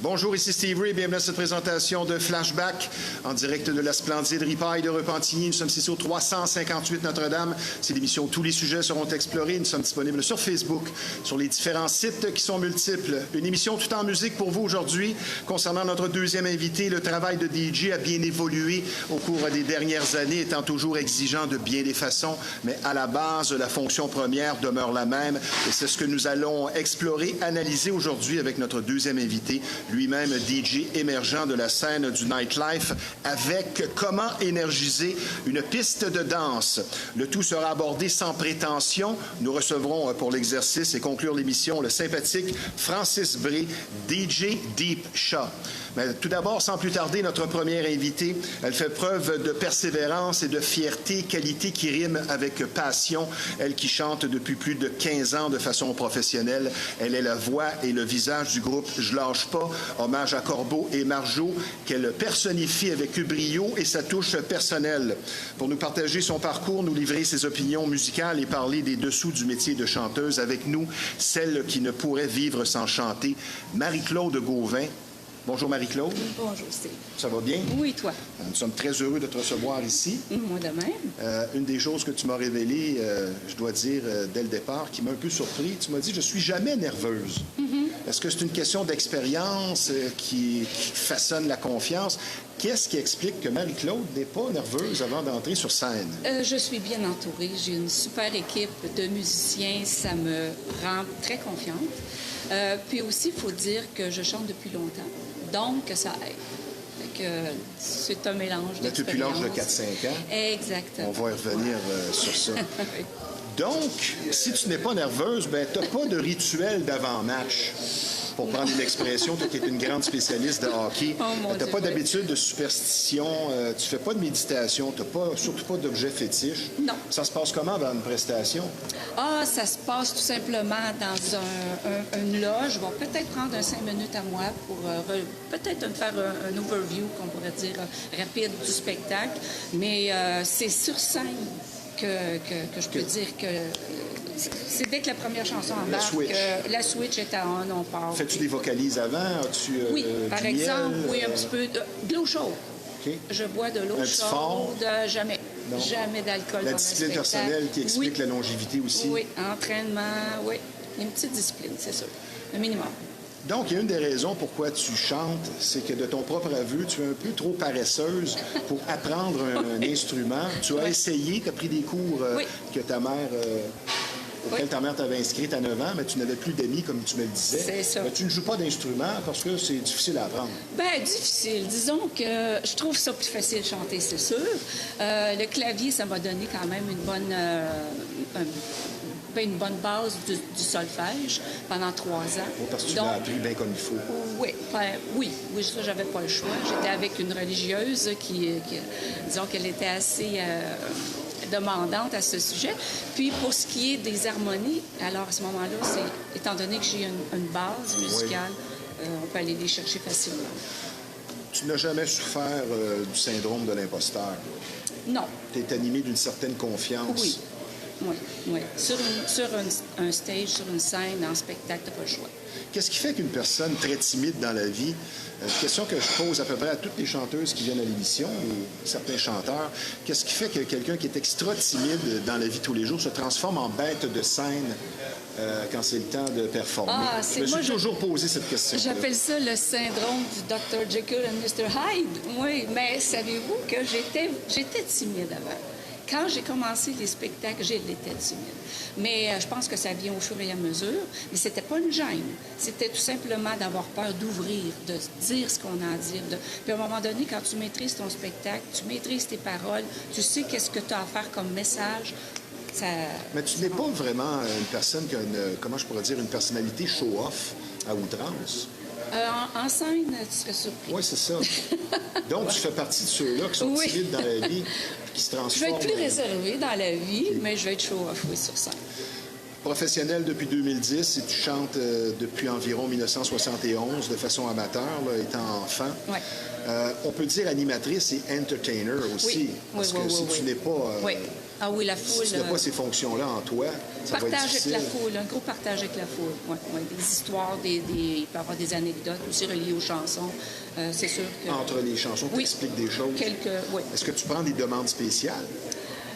Bonjour, ici Steve Ray. Bienvenue à cette présentation de Flashback en direct de la splendide Ripaille de Repentigny. Nous sommes ici au 358 Notre-Dame. C'est l'émission où tous les sujets seront explorés. Nous sommes disponibles sur Facebook, sur les différents sites qui sont multiples. Une émission tout en musique pour vous aujourd'hui. Concernant notre deuxième invité, le travail de DJ a bien évolué au cours des dernières années, étant toujours exigeant de bien des façons, mais à la base, la fonction première demeure la même. Et c'est ce que nous allons explorer, analyser aujourd'hui avec notre deuxième invité, lui-même DJ émergent de la scène du nightlife, avec comment énergiser une piste de danse. Le tout sera abordé sans prétention. Nous recevrons pour l'exercice et conclure l'émission le sympathique Francis Bré, DJ Deep Shaw. Mais tout d'abord, sans plus tarder, notre première invitée, elle fait preuve de persévérance et de fierté, qualité qui rime avec passion. Elle qui chante depuis plus de 15 ans de façon professionnelle. Elle est la voix et le visage du groupe Je lâche pas, hommage à Corbeau et Marjo, qu'elle personnifie avec brio et sa touche personnelle. Pour nous partager son parcours, nous livrer ses opinions musicales et parler des dessous du métier de chanteuse, avec nous, celle qui ne pourrait vivre sans chanter, Marie-Claude Gauvin. Bonjour Marie-Claude. Bonjour Steve. Ça va bien? Oui, toi? Nous sommes très heureux de te recevoir ici. Moi de même. Une des choses que tu m'as révélées, je dois dire, dès le départ, qui m'a un peu surpris, tu m'as dit « je suis jamais nerveuse ». Est-ce que c'est une question d'expérience qui façonne la confiance? Qu'est-ce qui explique que Marie-Claude n'est pas nerveuse avant d'entrer sur scène? Je suis bien entourée. J'ai une super équipe de musiciens. Ça me rend très confiante. Puis aussi, il faut dire que je chante depuis longtemps. Donc, ça aide. Fait que c'est un mélange d'expérience. Depuis l'âge de 4-5 ans. Exactement. On va y revenir sur ça. Donc, si tu n'es pas nerveuse, ben tu n'as pas de rituel d'avant-match. Pour prendre une expression, toi qui es une grande spécialiste de hockey, tu n'as pas d'habitude de superstition, tu fais pas de méditation, tu n'as surtout pas d'objet fétiche. Non. Ça se passe comment dans une prestation? Ah, ça se passe tout simplement dans une loge. Je vais peut-être prendre 5 minutes à moi pour peut-être faire un overview, qu'on pourrait dire, rapide du spectacle. Mais c'est sur scène que je peux dire que c'est dès que la première chanson embarque, la switch est à on, on part. Fais-tu des vocalises avant? Oui, par exemple, oui, un petit peu de l'eau chaude. Okay. Je bois de l'eau chaude, jamais. Non. Jamais d'alcool. La discipline personnelle qui explique la longévité aussi. Oui, entraînement, oui. Une petite discipline, c'est sûr. Le minimum. Donc, il y a une des raisons pourquoi tu chantes, c'est que de ton propre aveu, tu es un peu trop paresseuse pour apprendre un instrument. Tu as essayé, tu as pris des cours que ta mère... auquel ta mère t'avait inscrite à 9 ans, mais tu n'avais plus d'amis, comme tu me le disais. C'est ça. Mais tu ne joues pas d'instrument parce que c'est difficile à apprendre. Bien, difficile. Disons que je trouve ça plus facile de chanter, c'est sûr. Le clavier, ça m'a donné quand même une bonne base du solfège pendant 3 ans. Oh, parce que tu l'as appris bien comme il faut. Oui, ça, j'avais pas le choix. J'étais avec une religieuse qui disons qu'elle était assez... demandante à ce sujet. Puis, pour ce qui est des harmonies, alors à ce moment-là, étant donné que j'ai une base musicale, on peut aller les chercher facilement. Tu n'as jamais souffert du syndrome de l'imposteur? Non. Tu es animé d'une certaine confiance? Oui. Sur un stage, sur une scène, en spectacle, tu n'as pas le choix. Qu'est-ce qui fait qu'une personne très timide dans la vie, question que je pose à peu près à toutes les chanteuses qui viennent à l'émission, ou certains chanteurs, qu'est-ce qui fait que quelqu'un qui est extra timide dans la vie tous les jours se transforme en bête de scène quand c'est le temps de performer? Je me suis toujours posé cette question. J'appelle ça le syndrome du Dr. Jekyll et Mr. Hyde. Oui, mais savez-vous que j'étais timide avant. Quand j'ai commencé les spectacles, j'étais timide. Mais je pense que ça vient au fur et à mesure. Mais c'était pas une gêne. C'était tout simplement d'avoir peur d'ouvrir, de dire ce qu'on a à dire. Puis à un moment donné, quand tu maîtrises ton spectacle, tu maîtrises tes paroles, tu sais qu'est-ce que tu as à faire comme message. Mais tu n'es pas vraiment une personne qui a une personnalité show-off à outrance. En scène, tu serais surpris. Oui, c'est ça. Donc, tu fais partie de ceux-là qui sont timides dans la vie, qui se transforment. Je vais être plus réservée dans la vie, mais je vais être show-off, oui, sur scène. Professionnelle depuis 2010 et tu chantes depuis environ 1971 de façon amateur, étant enfant. Oui. On peut dire animatrice et entertainer aussi. Oui. Parce que si tu n'es pas Ah oui, la foule. Si tu n'as pas ces fonctions-là en toi, ça va être Partage avec difficile. la foule, un gros partage avec la foule. Ouais, ouais. Des histoires, il peut y avoir des anecdotes aussi reliées aux chansons. C'est sûr que... Entre les chansons, tu Oui. expliques des choses. Oui. Est-ce que tu prends des demandes spéciales?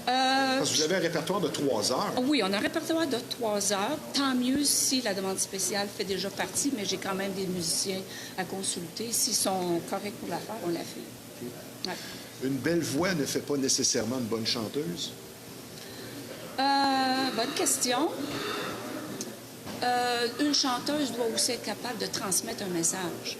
Parce que vous avez un répertoire de 3 heures. Oui, on a un répertoire de 3 heures. Tant mieux si la demande spéciale fait déjà partie, mais j'ai quand même des musiciens à consulter. S'ils sont corrects pour la faire, on la fait. Ouais. Une belle voix ne fait pas nécessairement une bonne chanteuse? Bonne question. Une chanteuse doit aussi être capable de transmettre un message.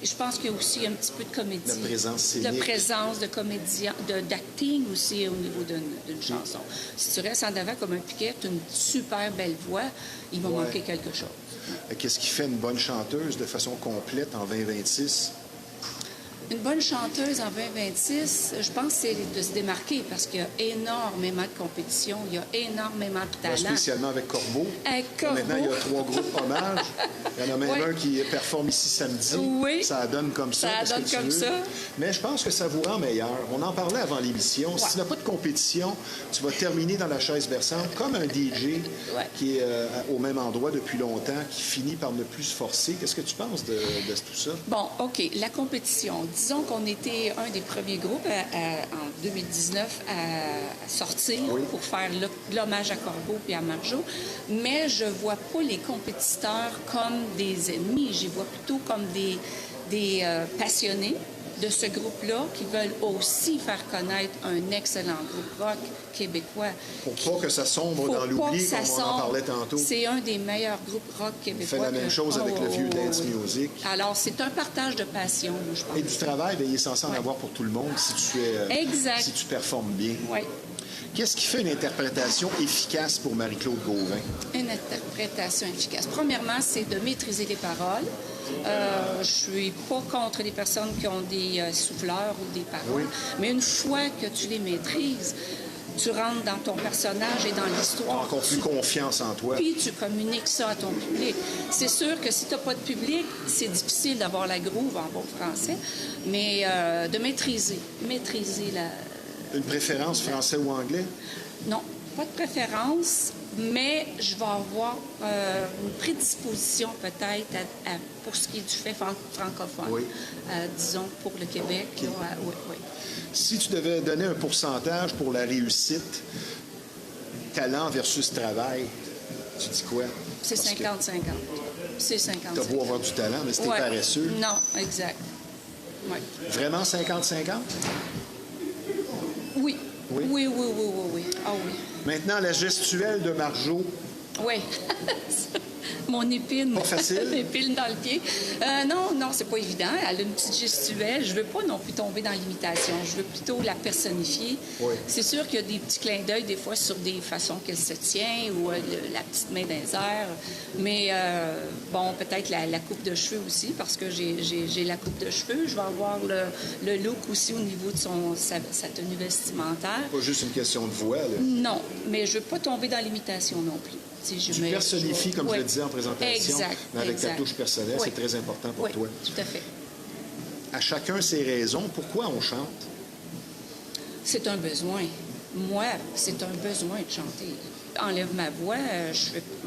Et je pense qu'il y a aussi un petit peu de comédie. La présence scénique. De présence, de comédien, d'acting aussi au niveau d'une chanson. Si tu restes en avant comme un piquet, tu as une super belle voix, il va manquer quelque chose. Qu'est-ce qui fait une bonne chanteuse de façon complète en 2026? Une bonne chanteuse en 2026, je pense, c'est de se démarquer parce qu'il y a énormément de compétition, il y a énormément de talent. Spécialement avec Corbeau. Avec Corbeau. Maintenant, il y a 3 groupes hommages. Il y en a même Oui. un qui performe ici samedi. Oui. Ça donne comme ça. Ça donne comme ça. Mais je pense que ça vous rend meilleur. On en parlait avant l'émission. Si tu n'as pas de compétition, tu vas terminer dans la chaise versante comme un DJ qui est au même endroit depuis longtemps, qui finit par ne plus se forcer. Qu'est-ce que tu penses de tout ça? Bon, OK. La compétition. Disons qu'on était un des premiers groupes en 2019 à sortir pour faire l'hommage à Corbeau et à Marjo, mais je vois pas les compétiteurs comme des ennemis. Je les vois plutôt comme des passionnés de ce groupe-là qui veulent aussi faire connaître un excellent groupe rock québécois. Pour pas que ça sombre dans l'oubli, comme on en parlait tantôt. C'est un des meilleurs groupes rock québécois. On fait la même chose avec le vieux dance music. Alors, c'est un partage de passion, je pense. Et du travail, bien, il est censé en avoir pour tout le monde si tu performes bien. Oui. Qu'est-ce qui fait une interprétation efficace pour Marie-Claude Gauvin? Une interprétation efficace. Premièrement, c'est de maîtriser les paroles. Je suis pas contre les personnes qui ont des souffleurs ou des paroles, mais une fois que tu les maîtrises, tu rentres dans ton personnage et dans l'histoire. Encore plus confiance en toi. Puis tu communiques ça à ton public. C'est sûr que si tu n'as pas de public, c'est difficile d'avoir la groove en bon français, mais de maîtriser la... Une préférence français ou anglais? Non, pas de préférence, mais je vais avoir une prédisposition peut-être pour ce qui est du fait francophone, disons pour le Québec. Okay. Oui. Si tu devais donner un pourcentage pour la réussite, talent versus travail, tu dis quoi? C'est 50-50. C'est 50-50. Tu as beau avoir du talent, mais c'est paresseux. Non, exact. Ouais. Vraiment 50-50? Oui. Oui. Ah oui. Maintenant, la gestuelle de Marjo. Oui. Mon épine. Pas facile? L'épine dans le pied. Non, c'est pas évident. Elle a une petite gestuelle. Je veux pas non plus tomber dans l'imitation. Je veux plutôt la personnifier. Oui. C'est sûr qu'il y a des petits clins d'œil des fois sur des façons qu'elle se tient ou la petite main dans les airs. Mais bon, peut-être la coupe de cheveux aussi parce que j'ai la coupe de cheveux. Je vais avoir le look aussi au niveau de sa tenue vestimentaire. Pas juste une question de voix, là. Non, mais je veux pas tomber dans l'imitation non plus. Tu personnifies, comme je le disais en présentation, mais avec ta touche personnelle, c'est très important pour toi. Tout à fait. À chacun ses raisons. Pourquoi on chante? C'est un besoin. Moi, c'est un besoin de chanter. Enlève ma voix,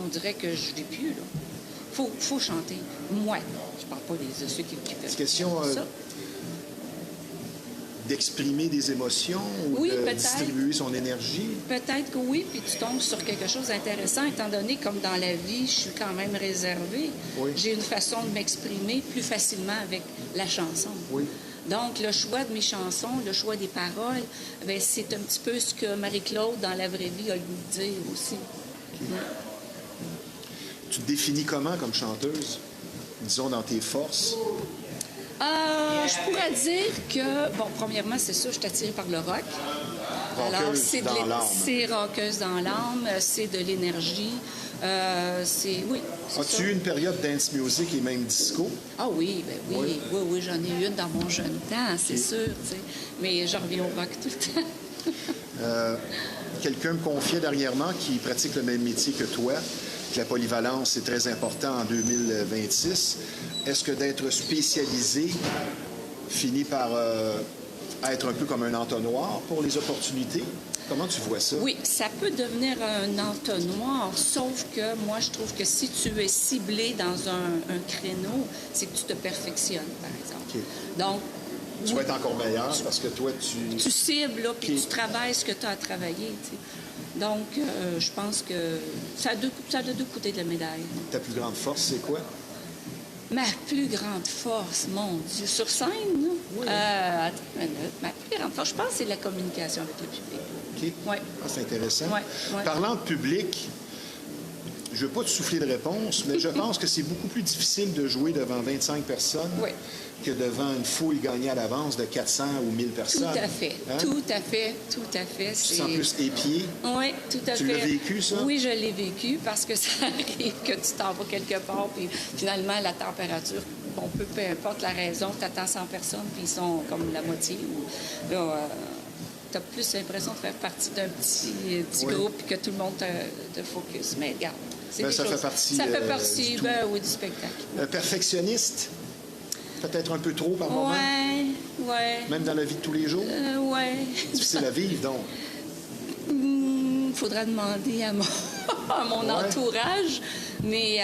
on dirait que je ne vis plus. Faut chanter. Moi, je parle pas de ceux qui peuvent. C'est question d'exprimer des émotions ou de distribuer son énergie? Peut-être que oui, puis tu tombes sur quelque chose d'intéressant, étant donné comme dans la vie, je suis quand même réservée. Oui. J'ai une façon de m'exprimer plus facilement avec la chanson. Oui. Donc, le choix de mes chansons, le choix des paroles, bien, c'est un petit peu ce que Marie-Claude, dans la vraie vie, a le goût de dire aussi. Tu te définis comment comme chanteuse? Disons, dans tes forces? Je pourrais dire que, bon, premièrement, c'est ça, je suis attirée par le rock. Alors, c'est rockeuse dans l'âme, c'est de l'énergie. Oui. As-tu eu une période dance music et même disco? Ah oui, ben oui. Oui, j'en ai eu une dans mon jeune temps, c'est sûr. T'sais. Mais je reviens au rock tout le temps. Quelqu'un me confiait dernièrement qui pratique le même métier que toi, que la polyvalence est très important en 2026. Est-ce que d'être spécialisé finit par être un peu comme un entonnoir pour les opportunités? Comment tu vois ça? Oui, ça peut devenir un entonnoir, sauf que moi, je trouve que si tu es ciblé dans un créneau, c'est que tu te perfectionnes, par exemple. OK. Donc, Tu vas être encore meilleur parce que toi, tu cibles, là, puis OK. tu travailles ce que tu as à travailler, tu sais. Donc, je pense que ça a deux côtés de la médaille. Ta plus grande force, c'est quoi? Ma plus grande force, mon Dieu, sur scène, là? Oui. Attends une minute. Ma plus grande force, je pense que c'est la communication avec le public. OK. Oui. Ah, c'est intéressant. Ouais. Parlant de public, je ne veux pas te souffler de réponse, mais je pense que c'est beaucoup plus difficile de jouer devant 25 personnes Oui. que devant une foule gagnée à l'avance de 400 ou 1000 personnes. Tout à fait. Hein? Tout à fait. Tu sens plus épié. Oui, tout à fait. Tu l'as vécu, ça? Oui, je l'ai vécu parce que ça arrive que tu t'en vas quelque part, puis finalement, la température, peu importe la raison, tu attends 100 personnes, puis ils sont comme la moitié. Tu as plus l'impression de faire partie d'un petit Oui. groupe, puis que tout le monde te focus. Mais regarde, c'est Ben, des ça choses- fait partie, Ça fait du partie, tout. oui, du spectacle. Perfectionniste? Peut-être un peu trop par moment? Ouais. Même dans la vie de tous les jours? Ouais. Difficile à vivre, donc. Faudra demander à à mon Ouais. entourage. Mais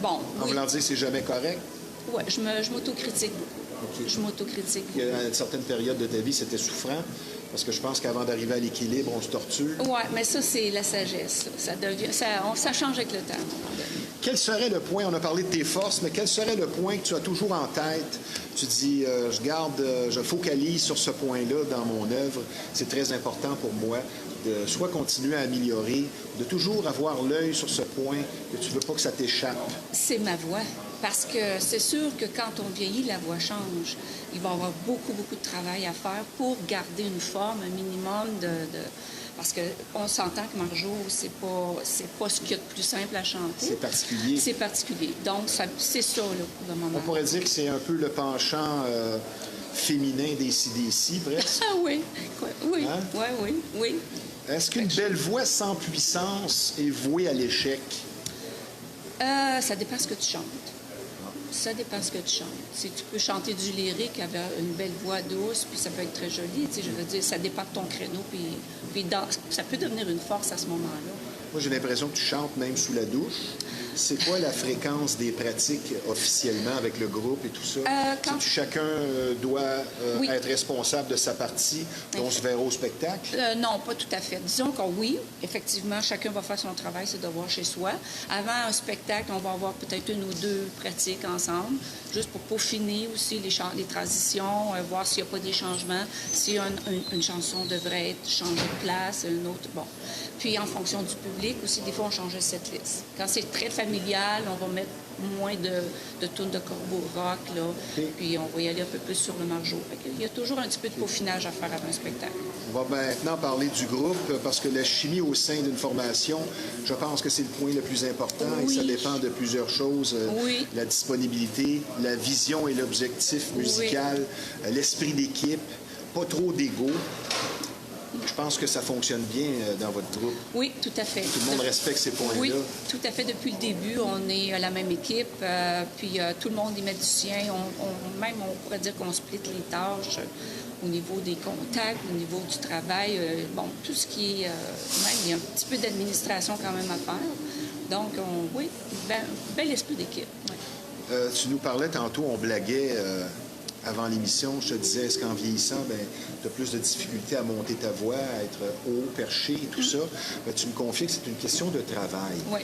bon, En oui. voulant dire, c'est jamais correct. Ouais, je m'autocritique beaucoup. OK. Je m'autocritique Il y beaucoup. a une certaine période de ta vie, c'était souffrant, parce que je pense qu'avant d'arriver à l'équilibre, on se torture. Ouais, mais ça, c'est la sagesse. Ça devient, ça change avec le temps, à un moment donné. Quel serait le point, on a parlé de tes forces, mais quel serait le point que tu as toujours en tête? Tu dis, je focalise sur ce point-là dans mon œuvre. C'est très important pour moi de soit continuer à améliorer, de toujours avoir l'œil sur ce point, que tu veux pas que ça t'échappe. C'est ma voix. Parce que c'est sûr que quand on vieillit, la voix change. Il va y avoir beaucoup de travail à faire pour garder une forme, un minimum de... Parce qu'on s'entend que Marjo, c'est pas ce qu'il y a de plus simple à chanter. C'est particulier. C'est particulier. Donc, c'est ça, là, pour le moment. On pourrait dire que c'est un peu le penchant féminin des CDC, presque. Ah oui, oui, Hein? oui. Est-ce qu'une belle voix sans puissance est vouée à l'échec? Ça dépend ce que tu chantes. Ça dépend ce que tu chantes. Si tu peux chanter du lyrique avec une belle voix douce, puis ça peut être très joli, tu sais, je veux dire, ça dépend de ton créneau, puis ça peut devenir une force à ce moment-là. Moi, j'ai l'impression que tu chantes même sous la douche. C'est quoi la fréquence des pratiques officiellement avec le groupe et tout ça? Sais-tu, chacun doit Oui. être responsable de sa partie, dont on se verra au spectacle? Non, pas tout à fait. Disons que oui, effectivement, chacun va faire son travail, ses devoirs chez soi. Avant un spectacle, on va avoir peut-être une ou deux pratiques ensemble, juste pour peaufiner aussi les transitions, voir s'il n'y a pas des changements, si une chanson devrait être changée de place, une autre. Bon. Puis en fonction du public aussi, des fois, on change de setlist. Quand c'est très familial, on va mettre moins de tunes de corbeau rock, là, puis on va y aller un peu plus sur le Marjo. Il y a toujours un petit peu de peaufinage à faire avant un spectacle. On va maintenant parler du groupe, parce que la chimie au sein d'une formation, je pense que c'est le point le plus important, Oui. et ça dépend de plusieurs choses. Oui. La disponibilité, la vision et l'objectif musical, l'esprit d'équipe, pas trop d'ego. Je pense que ça fonctionne bien dans votre groupe. Oui, tout à fait. Tout le monde respecte ces points-là. Oui, tout à fait. Depuis le début, on est la même équipe, puis tout le monde y met du sien. Même, on pourrait dire qu'on split les tâches au niveau des contacts, au niveau du travail. Bon, tout ce qui est... même, il y a un petit peu d'administration quand même à faire. Donc, oui, bel esprit d'équipe. Oui. Tu nous parlais tantôt, on blaguait avant l'émission. Je te disais, est-ce qu'en vieillissant, tu as plus de difficultés à monter ta voix, à être haut, perché et tout ça? Ben, tu me confies que c'est une question de travail. Oui.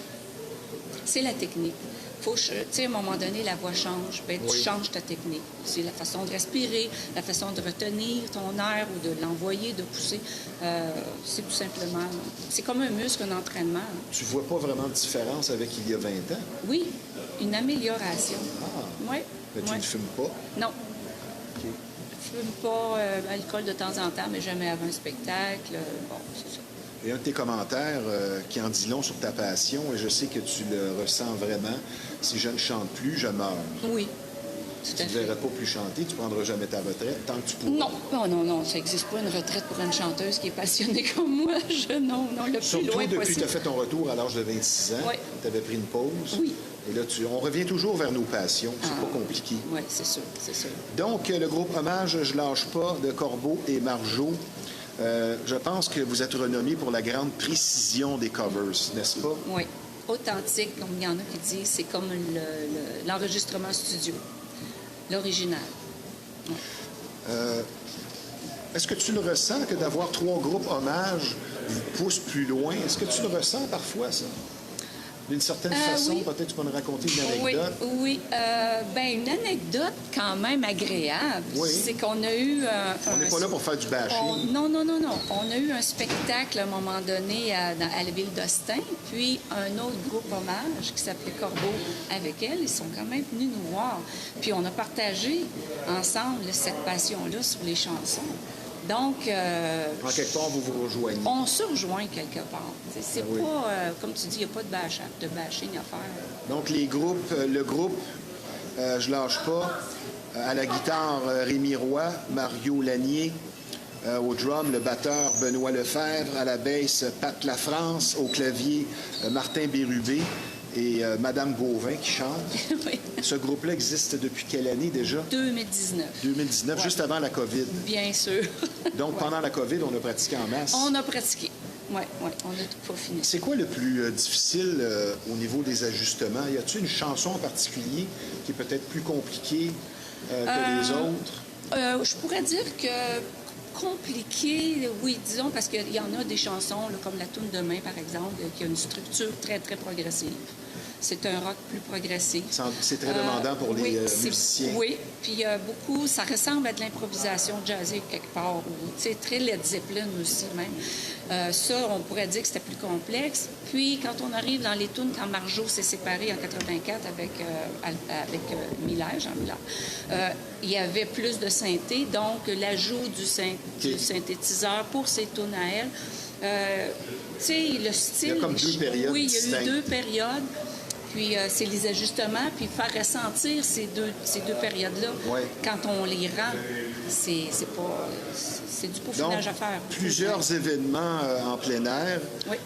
C'est la technique. Tu sais, à un moment donné, la voix change. Ben, tu changes ta technique. C'est la façon de respirer, la façon de retenir ton air ou de l'envoyer, de pousser. C'est tout simplement... C'est comme un muscle, un entraînement. Tu vois pas vraiment de différence avec il y a 20 ans? Oui, une amélioration. Ah. Oui. Mais tu ne fumes pas? Non. OK. Je ne fume pas alcool de temps en temps, mais jamais avant un spectacle. Bon, c'est ça. Et un de tes commentaires qui en dit long sur ta passion, et je sais que tu le ressens vraiment, si je ne chante plus, je meurs. Oui, tout Tu à ne fait. verras pas plus chanter, tu ne prendras jamais ta retraite tant que tu pourras. Non, ça n'existe pas une retraite pour une chanteuse qui est passionnée comme moi. Non, le plus Surtout loin depuis que tu possible. as fait ton retour à l'âge de 26 ans, Oui. tu avais pris une pause. Oui. Et là, on revient toujours vers nos passions, c'est Ah. pas compliqué. Oui, c'est sûr, c'est sûr. Donc, le groupe Hommage, je lâche pas de Corbeau et Marjo. Je pense que vous êtes renommé pour la grande précision des covers, n'est-ce pas? Oui. Authentique, comme il y en a qui disent, c'est comme l'enregistrement studio, l'original. Ouais. Est-ce que tu le ressens que d'avoir 3 groupes hommages vous pousse plus loin? Est-ce que tu le ressens parfois, ça? D'une certaine façon, oui. peut-être tu peux nous raconter une anecdote. Oui. Une anecdote quand même agréable. Oui. C'est qu'on a eu... On n'est pas là pour faire du bashing. Non. On a eu un spectacle à un moment donné à la ville d'Austin, puis un autre groupe hommage qui s'appelait Corbeau avec elle. Ils sont quand même venus nous voir. Puis on a partagé ensemble cette passion-là sur les chansons. Donc... en quelque part, vous vous rejoignez. On se rejoint quelque part. C'est oui. pas... comme tu dis, il n'y a pas de bashing à faire. Donc, le groupe Je lâche pas, à la guitare, Rémi Roy, Mario Lanier, au drum, le batteur Benoît Lefebvre, à la basse, Pat Lafrance, au clavier, Martin Bérubé et Madame Gauvin qui chante. Oui. Ce groupe-là existe depuis quelle année déjà? 2019. 2019, Ouais. juste avant la COVID. Bien sûr. Donc, pendant la COVID, on a pratiqué en masse. On a pratiqué. Oui, on a tout pas fini. C'est quoi le plus difficile au niveau des ajustements? Y a-t-il une chanson en particulier qui est peut-être plus compliquée que les autres? Je pourrais dire que compliqué, oui, disons, parce qu'il y en a des chansons, là, comme La Toune Demain, par exemple, qui a une structure très, très progressive. C'est un rock plus progressif. C'est très demandant pour les musiciens. Oui, puis il y a beaucoup, ça ressemble à de l'improvisation jazzée quelque part, ou très Led Zeppelin aussi même. Ça, on pourrait dire que c'était plus complexe. Puis quand on arrive dans les tunes, quand Marjo s'est séparée en 84 avec Miller, Jean Miller, il y avait plus de synthé, donc l'ajout du synthétiseur pour ces tunes à elle. Tu sais, le style... Il y a comme 2 périodes Oui, il y a distinctes. eu 2 périodes. Puis c'est les ajustements, puis faire ressentir ces deux périodes-là. Ouais. Quand on les rend, c'est du peaufinage à faire. Plusieurs événements en plein air. Oui.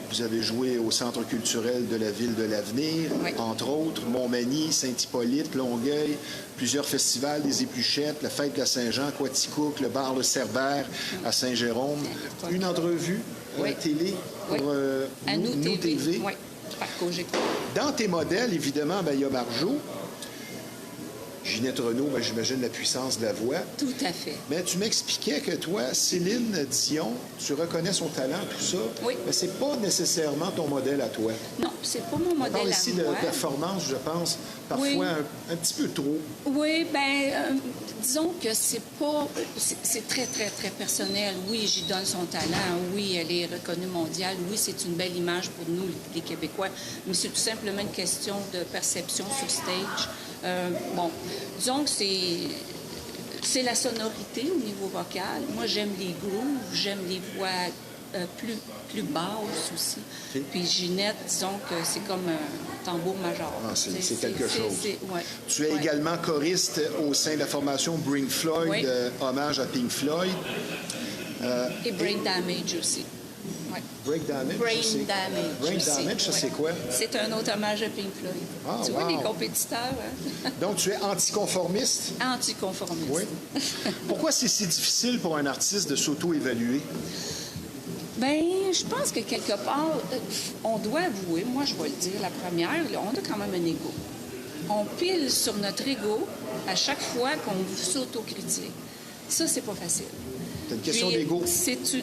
Vous avez joué au Centre culturel de la Ville de l'Avenir, Oui. entre autres, Montmagny, Saint-Hippolyte, Longueuil, plusieurs festivals, des Épluchettes, la Fête de la Saint-Jean, Quaticook, le bar Le Cerbère à Saint-Jérôme. Une entrevue Oui. télé pour Oui. À Nous TV. Oui, par Cogeco. Dans tes modèles, évidemment, il y a Marjo. Ginette Renault, j'imagine la puissance de la voix. Tout à fait. Mais tu m'expliquais que toi, Céline Dion, tu reconnais son talent, tout ça. Oui. Mais c'est pas nécessairement ton modèle à toi. Non, c'est pas mon On modèle parle à ici moi. de performance, je pense, parfois Oui. un petit peu trop. Oui, disons que c'est très, très, très personnel. Oui, j'y donne son talent. Oui, elle est reconnue mondiale. Oui, c'est une belle image pour nous, les Québécois. Mais c'est tout simplement une question de perception sur stage. Disons que c'est la sonorité au niveau vocal. Moi, j'aime les grooves, j'aime les voix plus basses aussi. Okay. Puis Ginette, disons que c'est comme un tambour major. Ah, c'est quelque chose. Ouais. Tu es également choriste au sein de la formation Bring Floyd, Oui. hommage à Pink Floyd. Et Brain Damage aussi. Ouais. Break Damage, Brain je sais. Damage. Brain aussi. Damage, ça, Ouais. c'est quoi? C'est un autre hommage à Pink Floyd. Ah, Tu vois, wow. les compétiteurs, hein? Donc, tu es anticonformiste? Anticonformiste. Oui. Pourquoi c'est si difficile pour un artiste de s'auto-évaluer? Bien, je pense que quelque part, on doit avouer, moi je vais le dire, la première, là, on a quand même un ego. On pile sur notre ego à chaque fois qu'on s'autocritique. Ça, c'est pas facile. C'est une question Puis, d'ego.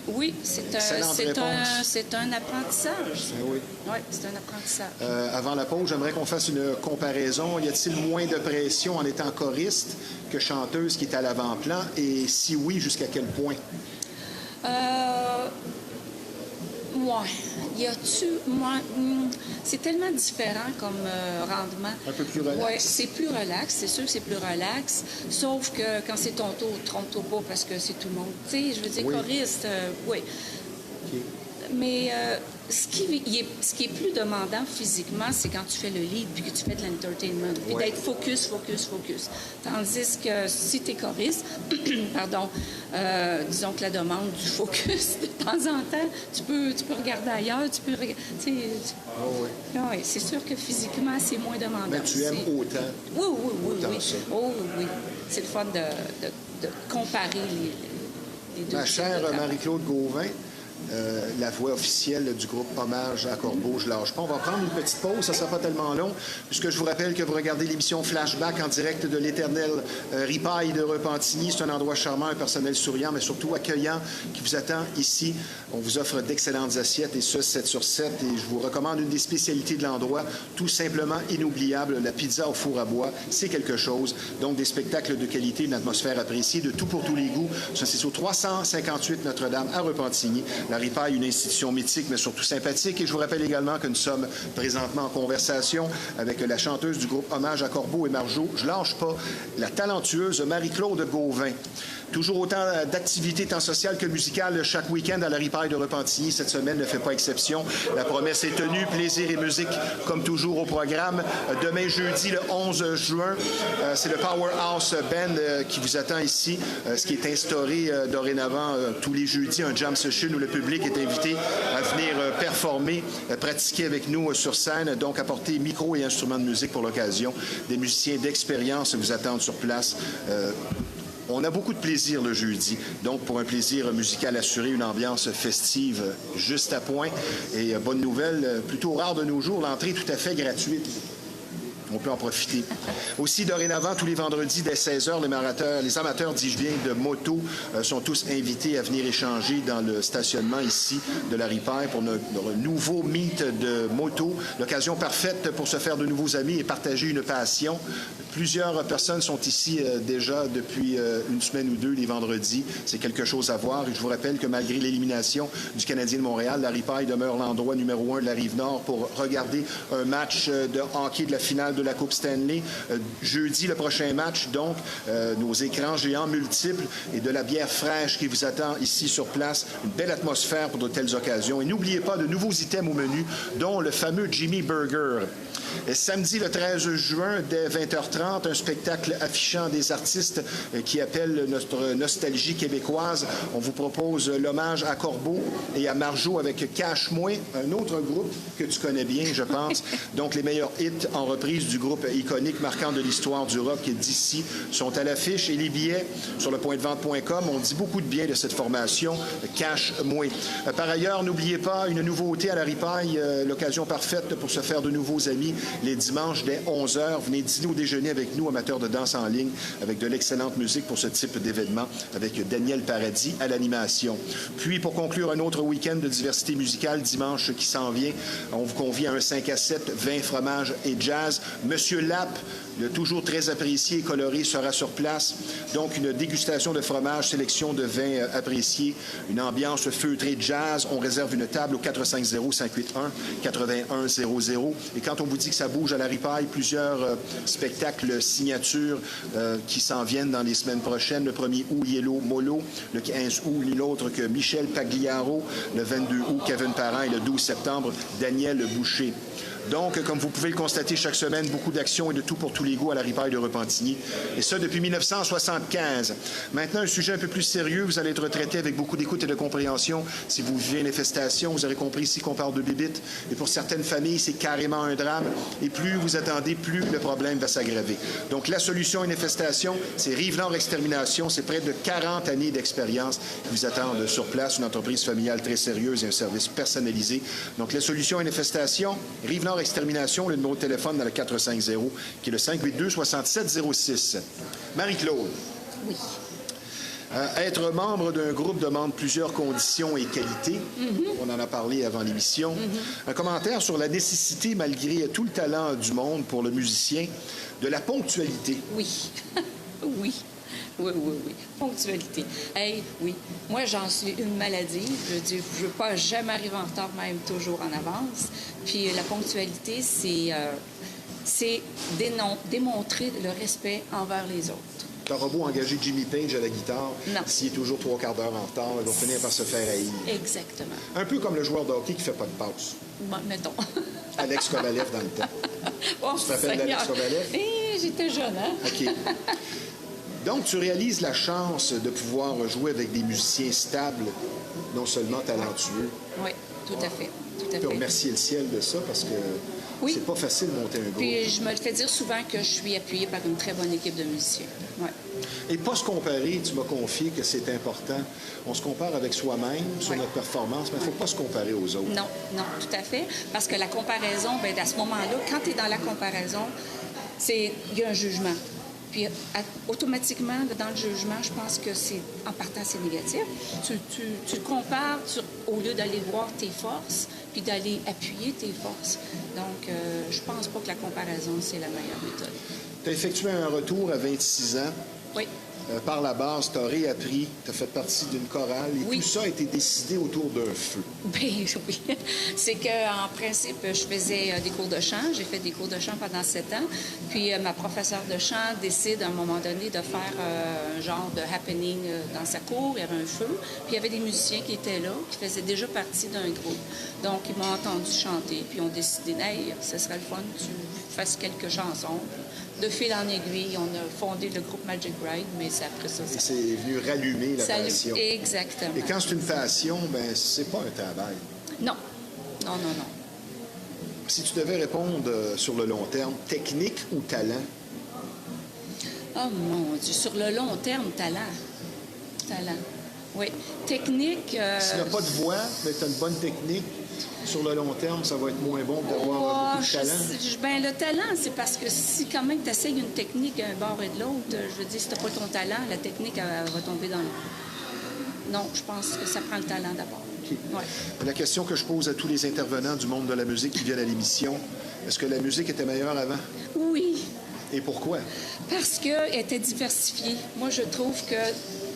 Oui, c'est un apprentissage. Oui. Oui, c'est un apprentissage. Avant la pause, j'aimerais qu'on fasse une comparaison. Y a-t-il moins de pression en étant choriste que chanteuse qui est à l'avant-plan? Et si oui, jusqu'à quel point? Ouais. Y a-tu. C'est tellement différent comme rendement. Un peu plus relax. Oui, c'est plus relax. C'est sûr que c'est plus relax. Sauf que quand c'est ton tour, trompe-toi pas parce que c'est tout le monde. Tu sais, je veux dire, Oui. choriste, oui. OK. Mais ce qui est plus demandant physiquement, c'est quand tu fais le lead puis que tu fais de l'entertainment. Puis Ouais. d'être focus. Tandis que si tu es choriste, pardon, disons que la demande du focus, de temps en temps, tu peux regarder ailleurs, tu peux regarder. Oui, c'est sûr que physiquement, c'est moins demandant. Mais tu aimes autant. Oui. Autant ça. Oh, oui. C'est le fun de comparer des deux. Ma chère Marie-Claude Gauvin, la voix officielle du groupe Hommage à Corbeau, je lâche pas. On va prendre une petite pause, ça ne sera pas tellement long, puisque je vous rappelle que vous regardez l'émission Flashback en direct de l'éternel Ripaille de Repentigny. C'est un endroit charmant, un personnel souriant, mais surtout accueillant qui vous attend ici. On vous offre d'excellentes assiettes, et ce, 7 sur 7. Et je vous recommande une des spécialités de l'endroit, tout simplement inoubliable, la pizza au four à bois. C'est quelque chose. Donc, des spectacles de qualité, une atmosphère appréciée, de tout pour tous les goûts. Ça, c'est au 358 Notre-Dame à Repentigny. La Ripaille, une institution mythique, mais surtout sympathique. Et je vous rappelle également que nous sommes présentement en conversation avec la chanteuse du groupe Hommage à Corbeau et Marjo, je lâche pas, la talentueuse Marie-Claude Gauvin. Toujours autant d'activités tant sociales que musicales chaque week-end à la Ripaille de Repentigny. Cette semaine ne fait pas exception. La promesse est tenue. Plaisir et musique, comme toujours, au programme. Demain, jeudi, le 11 juin, c'est le Powerhouse Band qui vous attend ici, ce qui est instauré dorénavant tous les jeudis, un jam session où le public est invité à venir performer, pratiquer avec nous sur scène, donc apporter micro et instruments de musique pour l'occasion. Des musiciens d'expérience vous attendent sur place. On a beaucoup de plaisir le jeudi. Donc, pour un plaisir musical assuré, une ambiance festive juste à point. Et bonne nouvelle, plutôt rare de nos jours, l'entrée est tout à fait gratuite. On peut en profiter. Aussi, dorénavant, tous les vendredis, dès 16h, les amateurs, dis-je bien, de moto sont tous invités à venir échanger dans le stationnement ici de la Ripaille pour notre nouveau meet de moto. L'occasion parfaite pour se faire de nouveaux amis et partager une passion. Plusieurs personnes sont ici déjà depuis une semaine ou deux, les vendredis. C'est quelque chose à voir. Et je vous rappelle que malgré l'élimination du Canadien de Montréal, la Ripaille demeure l'endroit numéro 1 de la Rive-Nord pour regarder un match de hockey de la finale de la Coupe Stanley. Jeudi, le prochain match, donc, nos écrans géants multiples et de la bière fraîche qui vous attend ici sur place. Une belle atmosphère pour de telles occasions. Et n'oubliez pas de nouveaux items au menu, dont le fameux Jimmy Burger. Et samedi, le 13 juin, dès 20h30, un spectacle affichant des artistes qui appellent notre nostalgie québécoise. On vous propose l'hommage à Corbeau et à Marjo avec Cash Moi, un autre groupe que tu connais bien, je pense. Donc, les meilleurs hits en reprise du groupe iconique marquant de l'histoire du rock d'ici sont à l'affiche. Et les billets sur le pointdevente.com, on dit beaucoup de bien de cette formation, Cash Moi. Par ailleurs, n'oubliez pas une nouveauté à la Ripaille, l'occasion parfaite pour se faire de nouveaux amis. Les dimanches dès 11h, venez dîner ou déjeuner avec nous, amateurs de danse en ligne, avec de l'excellente musique pour ce type d'événement, avec Daniel Paradis à l'animation. Puis, pour conclure un autre week-end de diversité musicale, dimanche qui s'en vient, on vous convie à un 5 à 7, vin, fromage et jazz. Monsieur Lapp, le toujours très apprécié et coloré, sera sur place. Donc, une dégustation de fromage, sélection de vins appréciés, une ambiance feutrée jazz. On réserve une table au 450-581-8100. Et quand on vous dit que ça bouge à la Ripaille, plusieurs spectacles signatures qui s'en viennent dans les semaines prochaines. Le 1er août, Yellow Molo. Le 15 août, nul autre que Michel Pagliaro. Le 22 août, Kevin Parent. Et le 12 septembre, Daniel Boucher. Donc, comme vous pouvez le constater chaque semaine, beaucoup d'actions et de tout pour tous les goûts à la Ripaille de Repentigny. Et ça, depuis 1975. Maintenant, un sujet un peu plus sérieux. Vous allez être traité avec beaucoup d'écoute et de compréhension. Si vous vivez une infestation, vous aurez compris ici qu'on parle de bébites. Et pour certaines familles, c'est carrément un drame. Et plus vous attendez, plus le problème va s'aggraver. Donc, la solution à une infestation, c'est Rive-Nord Extermination. C'est près de 40 années d'expérience qui vous attendent sur place. Une entreprise familiale très sérieuse et un service personnalisé. Donc, la solution à une infestation, Rive-Nord Extermination, le numéro de téléphone dans le 450, qui est le 582-6706. Marie-Claude. Oui. Être membre d'un groupe demande plusieurs conditions et qualités. On en a parlé avant l'émission. Un commentaire sur la nécessité, malgré tout le talent du monde pour le musicien, de la ponctualité. Oui. Oui. Oui, oui, oui. Ponctualité. Hey, oui. Moi, j'en suis une maladie. Je veux dire, je ne veux pas jamais arriver en retard, même toujours en avance. Puis la ponctualité, c'est démontrer le respect envers les autres. T'auras beau engager Jimmy Page à la guitare, non. S'il est toujours 3/4 d'heure en retard, il va finir par se faire haïr. Exactement. Un peu comme le joueur de hockey qui ne fait pas de passe. Bon, mettons. Alex Kovalev dans le temps. Oh, tu te rappelles d'Alex Kovalev? J'étais jeune, hein? OK. Donc, tu réalises la chance de pouvoir jouer avec des musiciens stables, non seulement talentueux. Oui, tout à fait. Tout à Tu peux fait. remercier le ciel de ça parce que Oui. C'est pas facile de monter un groupe. Puis je me le fais dire souvent que je suis appuyée par une très bonne équipe de musiciens. Ouais. Et pas se comparer, tu m'as confié que c'est important. On se compare avec soi-même sur Ouais. notre performance, mais il ne faut pas se comparer aux autres. Non, non, tout à fait. Parce que la comparaison, bien, à ce moment-là, quand tu es dans la comparaison, il y a un jugement. Puis automatiquement, dans le jugement, je pense que en partant, c'est négatif. Tu compares au lieu d'aller voir tes forces, puis d'aller appuyer tes forces. Donc, je pense pas que la comparaison, c'est la meilleure méthode. Tu as effectué un retour à 26 ans. Oui. Par la base, tu as réappris, tu as fait partie d'une chorale et Oui. tout ça a été décidé autour d'un feu. Bien, oui. C'est qu'en principe, je faisais des cours de chant. J'ai fait des cours de chant pendant 7 ans. Puis ma professeure de chant décide à un moment donné de faire un genre de happening dans sa cour. Il y avait un feu. Puis il y avait des musiciens qui étaient là, qui faisaient déjà partie d'un groupe. Donc, ils m'ont entendu chanter. Puis ils ont décidé, hey, ce serait le fun que tu fasses quelques chansons. De fil en aiguille, on a fondé le groupe Magic Ride, mais c'est après ça. Et c'est venu rallumer la passion. Exactement. Et quand c'est une passion, ben c'est pas un travail. Non. Non, non, non. Si tu devais répondre sur le long terme, technique ou talent? Oh mon Dieu, sur le long terme, talent. Talent. Oui. Technique. S'il n'y a pas de voix, mais tu as une bonne technique, sur le long terme, ça va être moins bon d'avoir beaucoup de talent. Ben, le talent, c'est parce que si quand même tu essayes une technique d'un bord et de l'autre, je veux dire, si tu n'as pas ton talent, la technique elle va tomber dans le... Non, je pense que ça prend le talent d'abord. Okay. Ouais. La question que je pose à tous les intervenants du monde de la musique qui viennent à l'émission, est-ce que la musique était meilleure avant? Oui. Et pourquoi? Parce qu'elle était diversifiée. Moi, je trouve que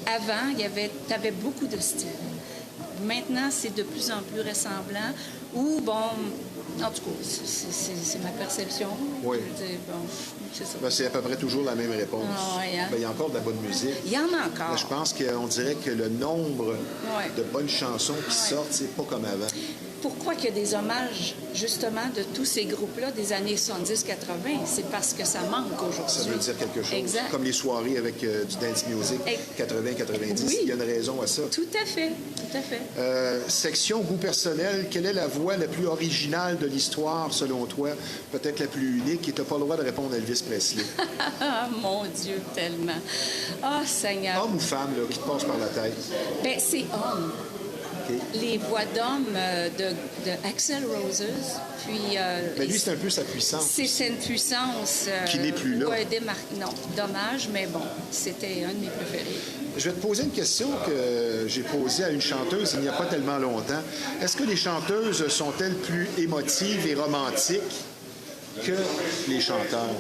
avant, tu avais beaucoup de styles. Maintenant, c'est de plus en plus ressemblant. Ou, bon, en tout cas, c'est ma perception. Oui. Je veux dire, bon, c'est ça. Ben, c'est à peu près toujours la même réponse. Ah, ouais, hein? Ben, il y a encore de la bonne musique. Il y en a encore. Mais je pense qu'on dirait que le nombre Ouais. de bonnes chansons qui sortent, c'est pas comme avant. Pourquoi qu'il y a des hommages, justement, de tous ces groupes-là des années 70-80? C'est parce que ça manque aujourd'hui. Ça veut dire quelque chose. Exact. Comme les soirées avec du dance music, 80-90, Oui. il y a une raison à ça. Tout à fait, tout à fait. Section goût personnel, quelle est la voix la plus originale de l'histoire, selon toi? Peut-être la plus unique, et tu n'as pas le droit de répondre à Elvis Presley. Ah, mon Dieu, tellement. Ah, Seigneur. Homme ou femme, là, qui te passe par la tête? Ben, c'est homme. OK. Les voix d'hommes de Axl Rose, puis... Mais lui, c'est un peu sa puissance. C'est une puissance... Qui n'est plus là. Ouais, non, dommage, mais bon, c'était un de mes préférés. Je vais te poser une question que j'ai posée à une chanteuse il n'y a pas tellement longtemps. Est-ce que les chanteuses sont-elles plus émotives et romantiques que les chanteurs?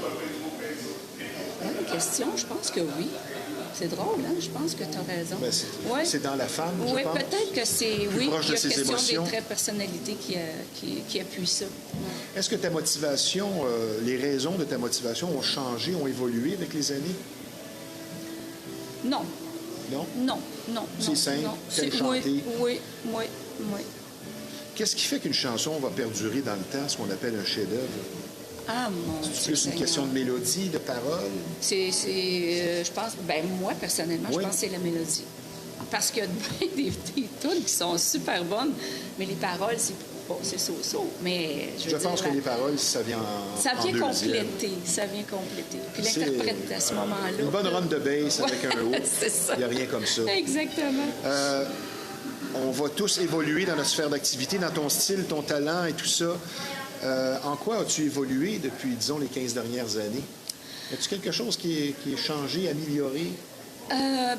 Bonne question, je pense que oui. C'est drôle, hein? Je pense que tu as raison. Ben, Ouais. c'est dans la femme, je Oui, pense. peut-être que c'est... Plus Oui, proche il y de a ses question émotions. des traits de personnalité qui appuient ça. Est-ce que ta motivation, les raisons de ta motivation ont changé, ont évolué avec les années? Non, Non? non, non. C'est non, simple, non. t'aimes chanter. Oui. Qu'est-ce qui fait qu'une chanson va perdurer dans le temps, ce qu'on appelle un chef-d'œuvre? Ah, mon Dieu. C'est plus une Seigneur. question de mélodie, de parole? Je pense, ben moi, personnellement, Oui. je pense que c'est la mélodie. Parce qu'il y a des tunes qui sont super bonnes, mais les paroles, c'est so-so. Mais Je pense que les paroles, ça vient en ça vient deuxième. compléter. Ça vient compléter. Puis C'est l'interprète à ce moment-là. Une bonne run de bass avec un haut. C'est ça. Il n'y a rien comme ça. Exactement. On va tous évoluer dans notre sphère d'activité, dans ton style, ton talent et tout ça. En quoi as-tu évolué depuis, disons, les 15 dernières années? As-tu quelque chose qui est changé, amélioré?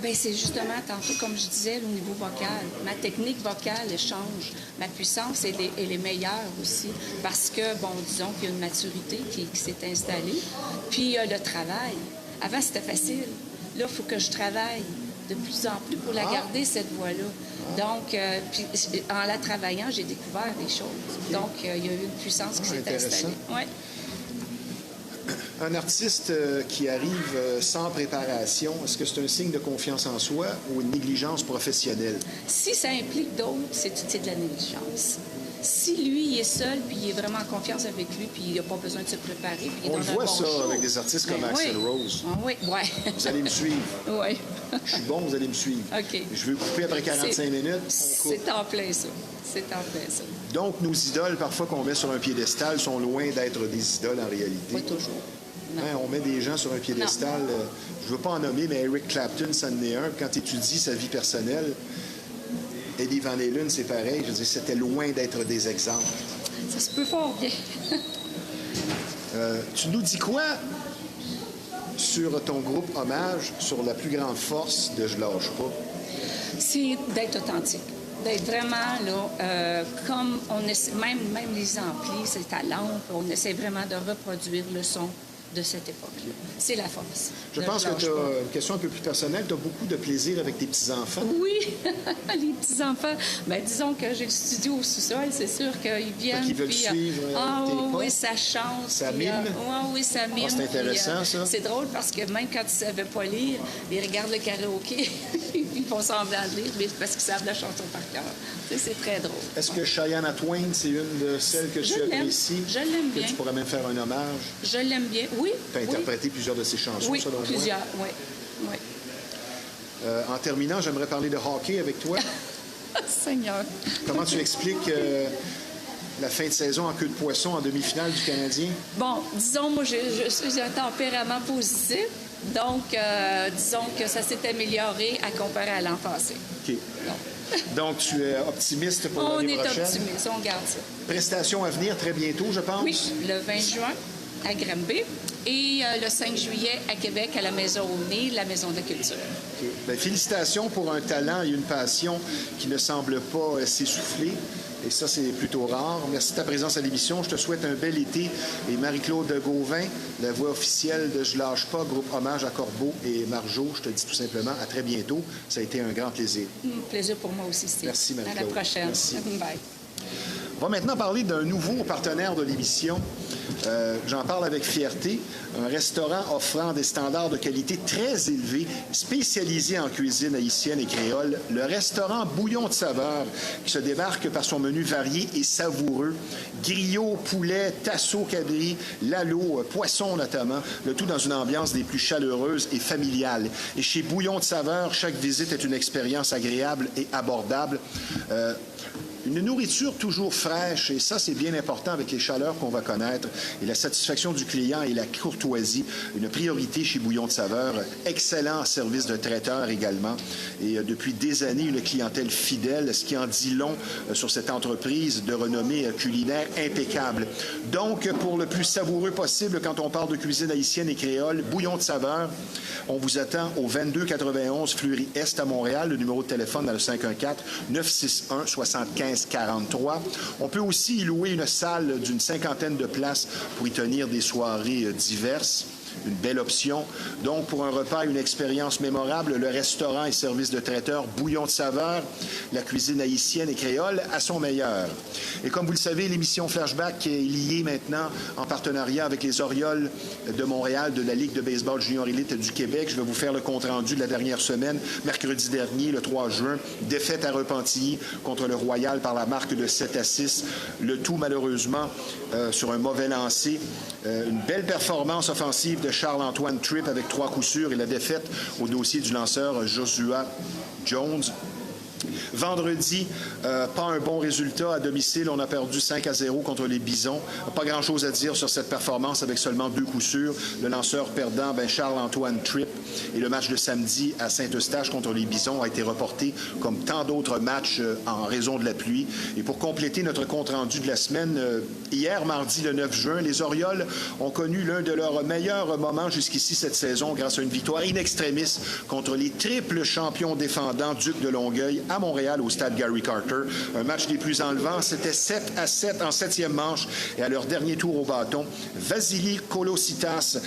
Ben c'est justement, tantôt, comme je disais, au niveau vocal. Ma technique vocale, elle change. Ma puissance, elle est meilleure aussi. Parce que, bon, disons qu'il y a une maturité qui s'est installée. Puis, le travail. Avant, c'était facile. Là, il faut que je travaille de plus en plus pour la garder, cette voix-là. Donc, puis, en la travaillant, j'ai découvert des choses. Donc, il y a eu une puissance qui s'est intéressant. installée. Ouais. Un artiste qui arrive sans préparation, est-ce que c'est un signe de confiance en soi ou une négligence professionnelle? Si ça implique d'autres, c'est de la négligence. Si lui, il est seul, puis il est vraiment en confiance avec lui, puis il n'a pas besoin de se préparer, puis il est On dans le un voit bon ça show. avec des artistes comme Ben Axl oui. Rose. Ah oui, ouais. Vous allez me suivre. Oui. Je suis bon, vous allez me suivre. OK. Je veux couper après 45 minutes. On coupe. C'est en plein ça. C'est en plein ça. Donc, nos idoles, parfois qu'on met sur un piédestal, sont loin d'être des idoles en réalité. Pas toujours. Non. Hein, on met des gens sur un piédestal. Je ne veux pas en nommer, mais Eric Clapton, ça en est un. Quand tu étudies sa vie personnelle, Eddie Van Halen, c'est pareil. Je veux dire, c'était loin d'être des exemples. Ça se peut fort bien. Tu nous dis quoi sur ton groupe Hommage, sur la plus grande force de Je lâche pas? C'est d'être authentique. D'être vraiment, là, comme on essaie, même les amplis, c'est à lampe, on essaie vraiment de reproduire le son de cette époque-là. C'est la force. Je pense que tu as une question un peu plus personnelle. Tu as beaucoup de plaisir avec tes petits-enfants. Oui, les petits-enfants. Bien, disons que j'ai le studio au sous-sol, c'est sûr qu'ils viennent. Qu'ils veulent puis, suivre tes pas. oui, ça chante. Ça puis, mime? oui, ça mime. c'est intéressant, ça. C'est drôle parce que même quand ils ne savaient pas lire, ils regardent le karaoké, ils font semblant de lire, mais parce qu'ils savent la chanson par cœur. Tu sais, c'est très drôle. Est-ce que Cheyenne Twain, c'est une de celles que tu apprécies? Je l'aime Que bien. tu pourrais même faire un hommage? Je l'aime bien, oui. Tu as interprété plusieurs de ses chansons, Oui, selon plusieurs, moi. oui. En terminant, j'aimerais parler de hockey avec toi. Seigneur. Comment tu expliques la fin de saison en queue de poisson en demi-finale du Canadien? Bon, disons, moi, je suis un tempérament positif. Donc, disons que ça s'est amélioré à comparer à l'an passé. OK. Donc, tu es optimiste pour On l'année est prochaine? optimiste, on garde ça. Prestations à venir très bientôt, je pense? Oui, le 20 juin à Granby et le 5 juillet à Québec à la Maison au Nez, la Maison de la Culture. OK. Bien, félicitations pour un talent et une passion qui ne semblent pas s'essouffler. Et ça, c'est plutôt rare. Merci de ta présence à l'émission. Je te souhaite un bel été. Et Marie-Claude Gauvin, la voix officielle de Je lâche pas, groupe Hommage à Corbeau et Marjo, je te dis tout simplement à très bientôt. Ça a été un grand plaisir. Plaisir pour moi aussi, Steve. Merci, Marie-Claude. À la prochaine. Merci. Bye. On va maintenant parler d'un nouveau partenaire de l'émission. J'en parle avec fierté. Un restaurant offrant des standards de qualité très élevés, spécialisé en cuisine haïtienne et créole, le restaurant Bouillon de saveur, qui se démarque par son menu varié et savoureux. Griot, poulet, tasso cabri, lalo, poisson notamment, le tout dans une ambiance des plus chaleureuses et familiales. Et chez Bouillon de saveur, chaque visite est une expérience agréable et abordable. Une nourriture toujours fraîche, et ça, c'est bien important avec les chaleurs qu'on va connaître, et la satisfaction du client et la courtoisie, une priorité chez Bouillon de saveur. Excellent service de traiteur également, et depuis des années, une clientèle fidèle, ce qui en dit long sur cette entreprise de renommée culinaire impeccable. Donc, pour le plus savoureux possible, quand on parle de cuisine haïtienne et créole, Bouillon de saveur, on vous attend au 2291 Fleury-Est à Montréal, le numéro de téléphone dans le 514-961-75 43. On peut aussi y louer une salle d'une 50aine de places pour y tenir des soirées diverses. Une belle option. Donc, pour un repas, une expérience mémorable, le restaurant et service de traiteur Bouillon de saveur, la cuisine haïtienne et créole à son meilleur. Et comme vous le savez, l'émission Flashback est liée maintenant en partenariat avec les Orioles de Montréal de la Ligue de baseball junior élite du Québec. Je vais vous faire le compte-rendu de la dernière semaine, mercredi dernier, le 3 juin. Défaite à Repentigny contre le Royal par la marque de 7-6. Le tout, malheureusement, sur un mauvais lancer. Une belle performance offensive de Charles-Antoine Tripp avec 3 coups sûrs et la défaite au dossier du lanceur Joshua Jones. Vendredi, pas un bon résultat à domicile. On a perdu 5-0 contre les Bisons. Pas grand-chose à dire sur cette performance avec seulement 2 coups sûrs. Le lanceur perdant, Charles-Antoine Tripp. Et le match de samedi à Saint-Eustache contre les Bisons a été reporté comme tant d'autres matchs en raison de la pluie. Et pour compléter notre compte-rendu de la semaine, hier, mardi le 9 juin, les Orioles ont connu l'un de leurs meilleurs moments jusqu'ici cette saison grâce à une victoire in extremis contre les triples champions défendants Ducs de Longueuil à Montréal au stade Gary Carter. Un match des plus enlevants, c'était 7-7 en 7e manche et à leur dernier tour au bâton, Vasily Kolositas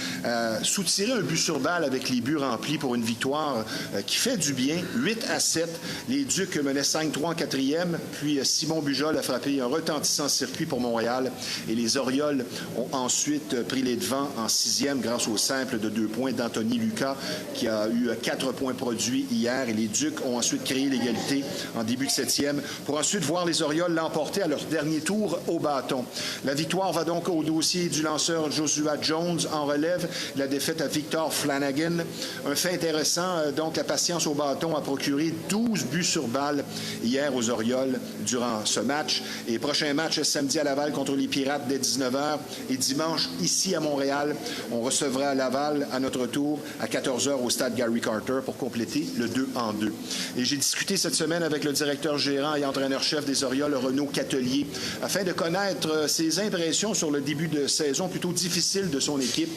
soutiré un but sur balle avec les buts remplis pour une victoire qui fait du bien, 8-7. Les Ducs menaient 5-3 en 4e, puis Simon Bujol a frappé un retentissant circuit pour Montréal et les Orioles ont ensuite pris les devants en 6e grâce au simple de 2 points d'Anthony Lucas qui a eu 4 points produits hier et les Ducs ont ensuite créé l'égalité égalité en début de 7e, pour ensuite voir les Orioles l'emporter à leur dernier tour au bâton. La victoire va donc au dossier du lanceur Joshua Jones en relève, la défaite à Victor Flanagan. Un fait intéressant, donc la patience au bâton a procuré 12 buts sur balle hier aux Orioles durant ce match. Et prochain match samedi à Laval contre les Pirates dès 19h et dimanche ici à Montréal, on recevra Laval à notre tour à 14h au stade Gary Carter pour compléter le 2-2. Et j'ai discuté cette semaine avec le directeur gérant et entraîneur-chef des Orioles, Renaud Catelier, afin de connaître ses impressions sur le début de saison plutôt difficile de son équipe.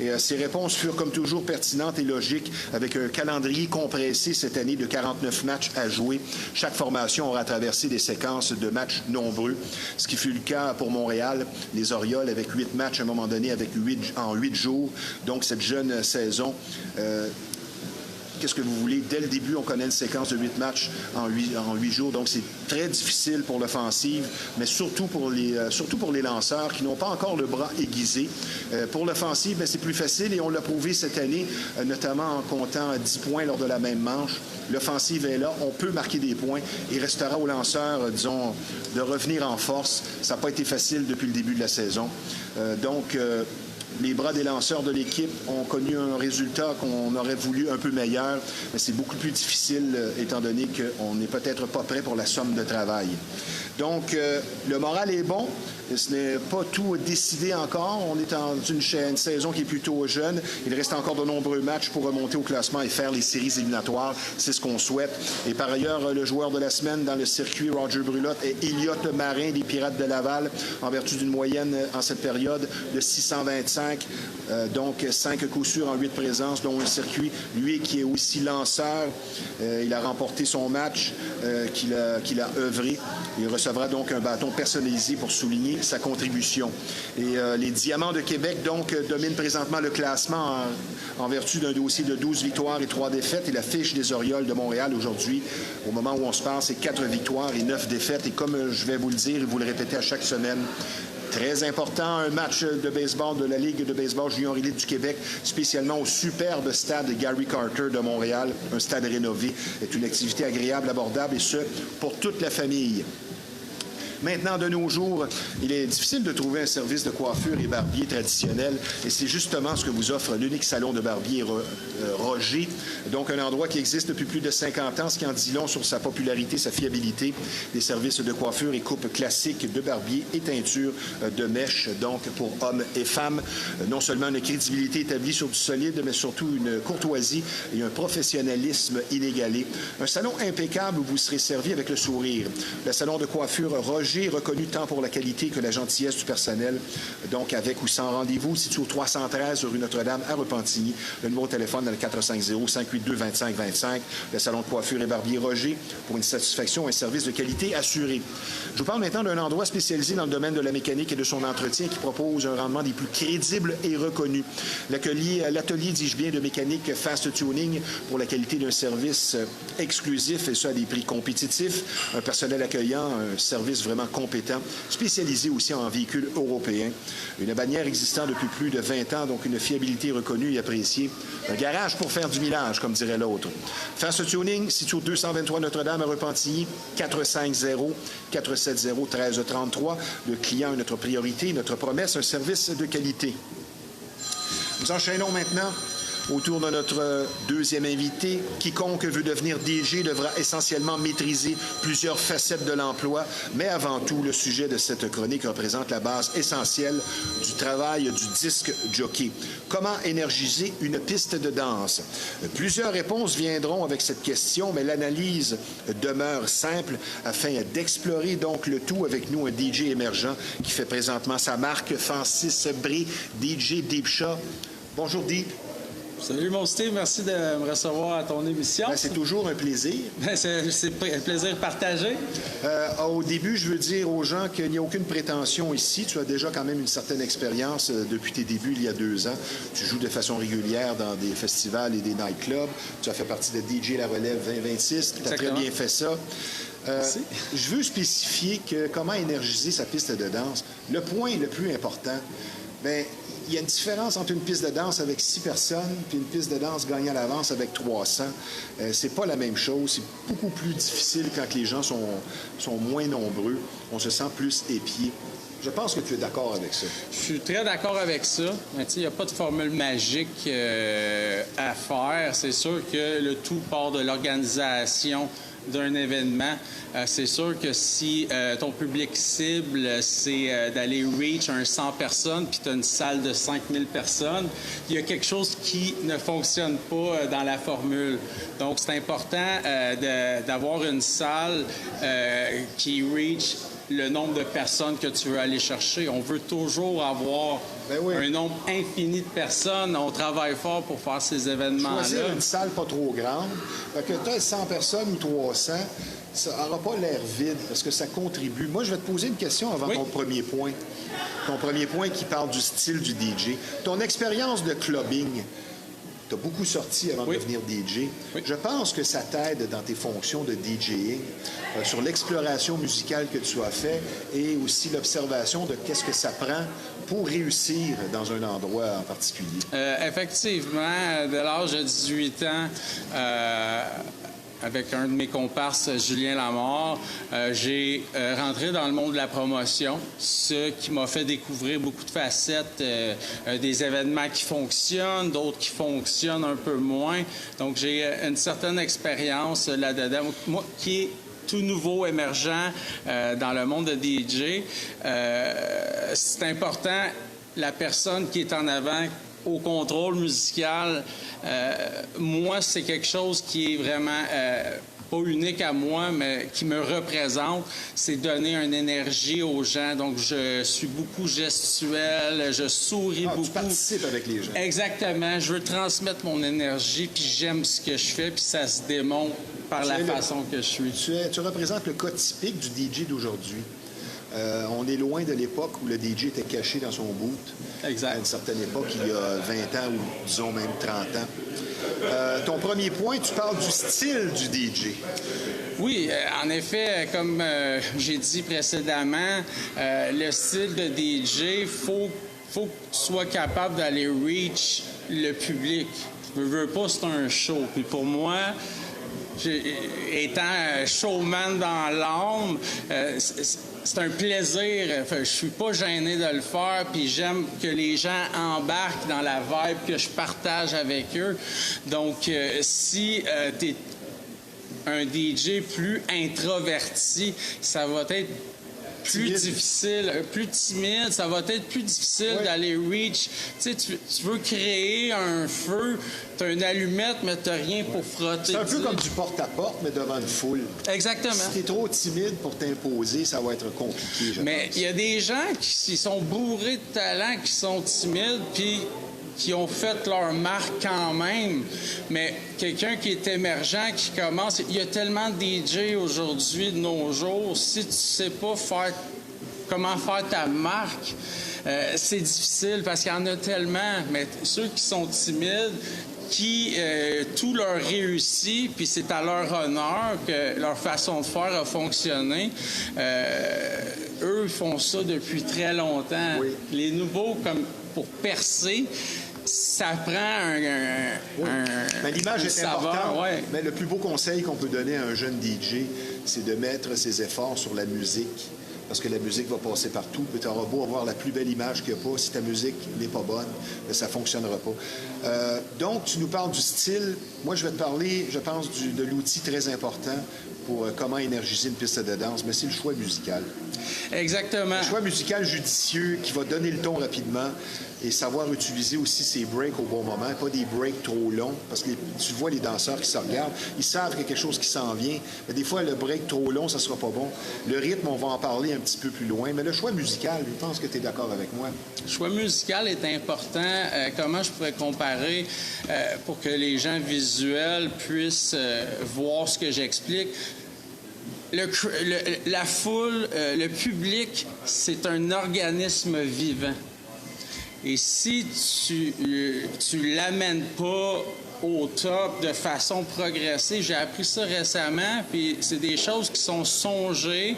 Et ses réponses furent comme toujours pertinentes et logiques, avec un calendrier compressé cette année de 49 matchs à jouer. Chaque formation aura traversé des séquences de matchs nombreux, ce qui fut le cas pour Montréal, les Orioles avec 8 matchs à un moment donné en 8 jours. Donc cette jeune saison, qu'est-ce que vous voulez? Dès le début, on connaît une séquence de 8 matchs en 8 jours. Donc, c'est très difficile pour l'offensive, mais surtout pour les lanceurs qui n'ont pas encore le bras aiguisé. Pour l'offensive, c'est plus facile et on l'a prouvé cette année, notamment en comptant 10 points lors de la même manche. L'offensive est là, on peut marquer des points. Il restera aux lanceurs, disons, de revenir en force. Ça n'a pas été facile depuis le début de la saison. Les bras des lanceurs de l'équipe ont connu un résultat qu'on aurait voulu un peu meilleur, mais c'est beaucoup plus difficile étant donné qu'on n'est peut-être pas prêt pour la somme de travail. Donc, le moral est bon. Ce n'est pas tout décidé encore. On est dans une saison qui est plutôt jeune. Il reste encore de nombreux matchs pour remonter au classement et faire les séries éliminatoires. C'est ce qu'on souhaite. Et par ailleurs, le joueur de la semaine dans le circuit, Roger Brulotte, est Elliott Marin des Pirates de Laval, en vertu d'une moyenne en cette période de 625. Donc, 5 coups sûrs en 8 présences, dont un circuit, lui, qui est aussi lanceur. Il a remporté son match qu'il a œuvré. Il recevra donc un bâton personnalisé pour souligner sa contribution. Et les Diamants de Québec, donc, dominent présentement le classement en vertu d'un dossier de 12 victoires et 3 défaites. Et la fiche des Orioles de Montréal aujourd'hui, au moment où on se parle, c'est 4 victoires et 9 défaites. Et comme je vais vous le dire et vous le répéter à chaque semaine, très important, un match de baseball de la Ligue de baseball junior élite du Québec, spécialement au superbe stade Gary Carter de Montréal, un stade rénové, est une activité agréable, abordable et ce, pour toute la famille. Maintenant, de nos jours, il est difficile de trouver un service de coiffure et barbier traditionnel et c'est justement ce que vous offre l'unique salon de barbier Roger. Donc, un endroit qui existe depuis plus de 50 ans, ce qui en dit long sur sa popularité, sa fiabilité, des services de coiffure et coupe classiques de barbier et teinture de mèche, donc pour hommes et femmes. Non seulement une crédibilité établie sur du solide, mais surtout une courtoisie et un professionnalisme inégalé. Un salon impeccable où vous serez servi avec le sourire. Le salon de coiffure Roger, reconnu tant pour la qualité que la gentillesse du personnel, donc avec ou sans rendez-vous, situé au 313 rue Notre-Dame à Repentigny. Le numéro de téléphone dans le 450-582-2525. Le salon de coiffure et barbier Roger pour une satisfaction et un service de qualité assuré. Je vous parle maintenant d'un endroit spécialisé dans le domaine de la mécanique et de son entretien qui propose un rendement des plus crédibles et reconnus. L'atelier, dis-je bien, de mécanique Fast Tuning pour la qualité d'un service exclusif et ça à des prix compétitifs. Un personnel accueillant, un service vraiment compétent, spécialisé aussi en véhicules européens. Une bannière existant depuis plus de 20 ans, donc une fiabilité reconnue et appréciée. Un garage pour faire du millage, comme dirait l'autre. Fast Tuning, situé au 223 Notre-Dame à Repentigny, 450-470-1333. Le client est notre priorité, notre promesse, un service de qualité. Nous enchaînons maintenant autour de notre deuxième invité. Quiconque veut devenir DG devra essentiellement maîtriser plusieurs facettes de l'emploi, mais avant tout, le sujet de cette chronique représente la base essentielle du travail du disque jockey. Comment énergiser une piste de danse? Plusieurs réponses viendront avec cette question, mais l'analyse demeure simple afin d'explorer donc le tout avec nous un DJ émergent qui fait présentement sa marque, Francis Bré, DJ Deep Shot. Bonjour Deep. Salut mon Steve, merci de me recevoir à ton émission. C'est toujours un plaisir. C'est un plaisir partagé. Au début, je veux dire aux gens qu'il n'y a aucune prétention ici. Tu as déjà quand même une certaine expérience depuis tes débuts il y a 2 ans. Tu joues de façon régulière dans des festivals et des nightclubs. Tu as fait partie de DJ La Relève 2026. Tu as très bien fait ça. Je veux spécifier que comment énergiser sa piste de danse. Le point le plus important, bien, il y a une différence entre une piste de danse avec 6 personnes puis une piste de danse gagnée à l'avance avec 300. C'est pas la même chose. C'est beaucoup plus difficile quand les gens sont moins nombreux. On se sent plus épié. Je pense que tu es d'accord avec ça. Je suis très d'accord avec ça. Mais il n'y a pas de formule magique à faire. C'est sûr que le tout part de l'organisation d'un événement. C'est sûr que si ton public cible, c'est d'aller reach un 100 personnes, puis tu as une salle de 5000 personnes, il y a quelque chose qui ne fonctionne pas dans la formule. Donc, c'est important d'avoir une salle qui reach le nombre de personnes que tu veux aller chercher. On veut toujours avoir un nombre infini de personnes. On travaille fort pour faire ces événements-là. Choisir une salle pas trop grande. Fait que tu as 100 personnes ou 300, ça n'aura pas l'air vide parce que ça contribue. Moi, je vais te poser une question avant ton premier point. Ton premier point qui parle du style du DJ. Ton expérience de clubbing, tu as beaucoup sorti avant de devenir DJ. Oui. Je pense que ça t'aide dans tes fonctions de DJing, sur l'exploration musicale que tu as fait et aussi l'observation de qu'est-ce que ça prend pour réussir dans un endroit en particulier. Effectivement, de l'âge de 18 ans, avec un de mes comparses, Julien Lamar, j'ai rentré dans le monde de la promotion, ce qui m'a fait découvrir beaucoup de facettes, des événements qui fonctionnent, d'autres qui fonctionnent un peu moins. Donc, j'ai une certaine expérience là-dedans. Moi, qui est tout nouveau, émergent dans le monde de DJ, c'est important, la personne qui est en avant au contrôle musical, moi, c'est quelque chose qui est vraiment pas unique à moi, mais qui me représente, c'est donner une énergie aux gens. Donc, je suis beaucoup gestuel, je souris beaucoup. Tu participes avec les gens. Exactement. Je veux transmettre mon énergie, puis j'aime ce que je fais, puis ça se démontre par la façon que je suis. Tu représentes le cas typique du DJ d'aujourd'hui. On est loin de l'époque où le DJ était caché dans son booth. Exact. À une certaine époque, il y a 20 ans ou disons même 30 ans. Ton premier point, tu parles du style du DJ. Oui, en effet, comme j'ai dit précédemment, le style de DJ, faut que tu sois capable d'aller reach le public. Je veux pas, c'est un show. Puis pour moi, étant showman dans l'âme, c'est un plaisir. Je suis pas gêné de le faire, puis j'aime que les gens embarquent dans la vibe que je partage avec eux. Donc, si tu es un DJ plus introverti, ça va être plus difficile, plus timide, ça va être plus difficile d'aller reach. Tu sais, tu veux créer un feu, tu as une allumette, mais tu n'as rien pour frotter. C'est un peu comme du porte-à-porte, mais devant une foule. Exactement. Si tu es trop timide pour t'imposer, ça va être compliqué. Mais il y a des gens qui sont bourrés de talent, qui sont timides, puis qui ont fait leur marque quand même, mais quelqu'un qui est émergent, qui commence... Il y a tellement de DJ aujourd'hui, de nos jours, si tu sais pas comment faire ta marque, c'est difficile parce qu'il y en a tellement, mais ceux qui sont timides, qui tout leur réussit, puis c'est à leur honneur que leur façon de faire a fonctionné. Eux, ils font ça depuis très longtemps. Oui. Les nouveaux, comme pour percer, ça prend mais l'image est importante. Ouais. Mais le plus beau conseil qu'on peut donner à un jeune DJ, c'est de mettre ses efforts sur la musique. Parce que la musique va passer partout. Tu auras beau avoir la plus belle image qu'il n'y a pas. Si ta musique n'est pas bonne, ça ne fonctionnera pas. Donc, tu nous parles du style. Moi, je vais te parler, je pense, de l'outil très important pour comment énergiser une piste de danse, mais c'est le choix musical. Exactement. Le choix musical judicieux qui va donner le ton rapidement et savoir utiliser aussi ses breaks au bon moment, pas des breaks trop longs, parce que tu vois les danseurs qui se regardent, ils savent qu'il y a quelque chose qui s'en vient, mais des fois, le break trop long, ça sera pas bon. Le rythme, on va en parler un petit peu plus loin, mais le choix musical, je pense que tu es d'accord avec moi. Le choix musical est important. Comment je pourrais comparer pour que les gens visuels puissent voir ce que j'explique? La foule, le public, c'est un organisme vivant. Et si tu l'amènes pas au top de façon progressive, j'ai appris ça récemment, puis c'est des choses qui sont songées,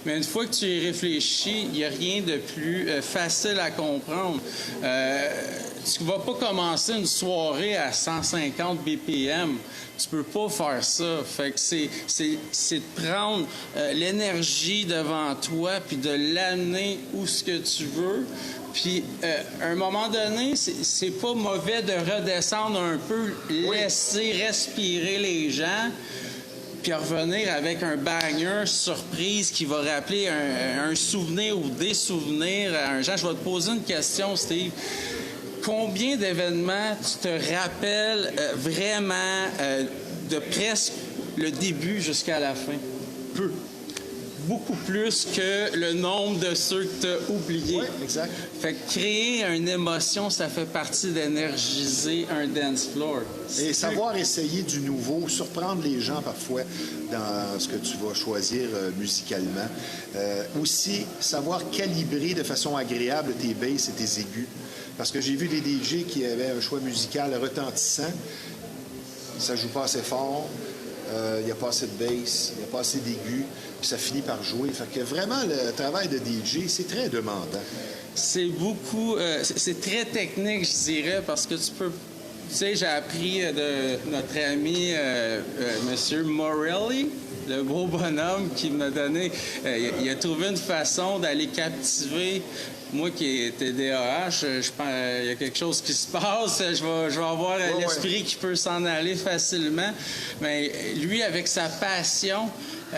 Mais une fois que tu y réfléchis, il n'y a rien de plus facile à comprendre. Tu ne vas pas commencer une soirée à 150 BPM. Tu peux pas faire ça. Fait que c'est de prendre l'énergie devant toi puis de l'amener où ce que tu veux. Puis, à un moment donné, c'est pas mauvais de redescendre un peu, laisser respirer les gens, puis revenir avec un banger surprise qui va rappeler un souvenir ou des souvenirs à un gens. Je vais te poser une question, Steve. Combien d'événements tu te rappelles vraiment de presque le début jusqu'à la fin? Peu. Beaucoup plus que le nombre de ceux que tu as oubliés. Oui, exact. Fait que créer une émotion, ça fait partie d'énergiser un dance floor. Et savoir essayer du nouveau, surprendre les gens parfois dans ce que tu vas choisir musicalement. Aussi, savoir calibrer de façon agréable tes basses et tes aigus. Parce que j'ai vu des DJ qui avaient un choix musical retentissant. Ça joue pas assez fort. Il n'y a pas assez de bass, il n'y a pas assez d'aigus, puis ça finit par jouer. Fait que vraiment, le travail de DJ, c'est très demandant. C'est beaucoup... c'est très technique, je dirais, parce que tu peux... Tu sais, j'ai appris de notre ami M. Morelli, le gros bonhomme qui m'a donné... il a trouvé une façon d'aller captiver... Moi qui ai TDAH, je pense il y a quelque chose qui se passe. Je vais avoir l'esprit qui peut s'en aller facilement. Mais lui, avec sa passion,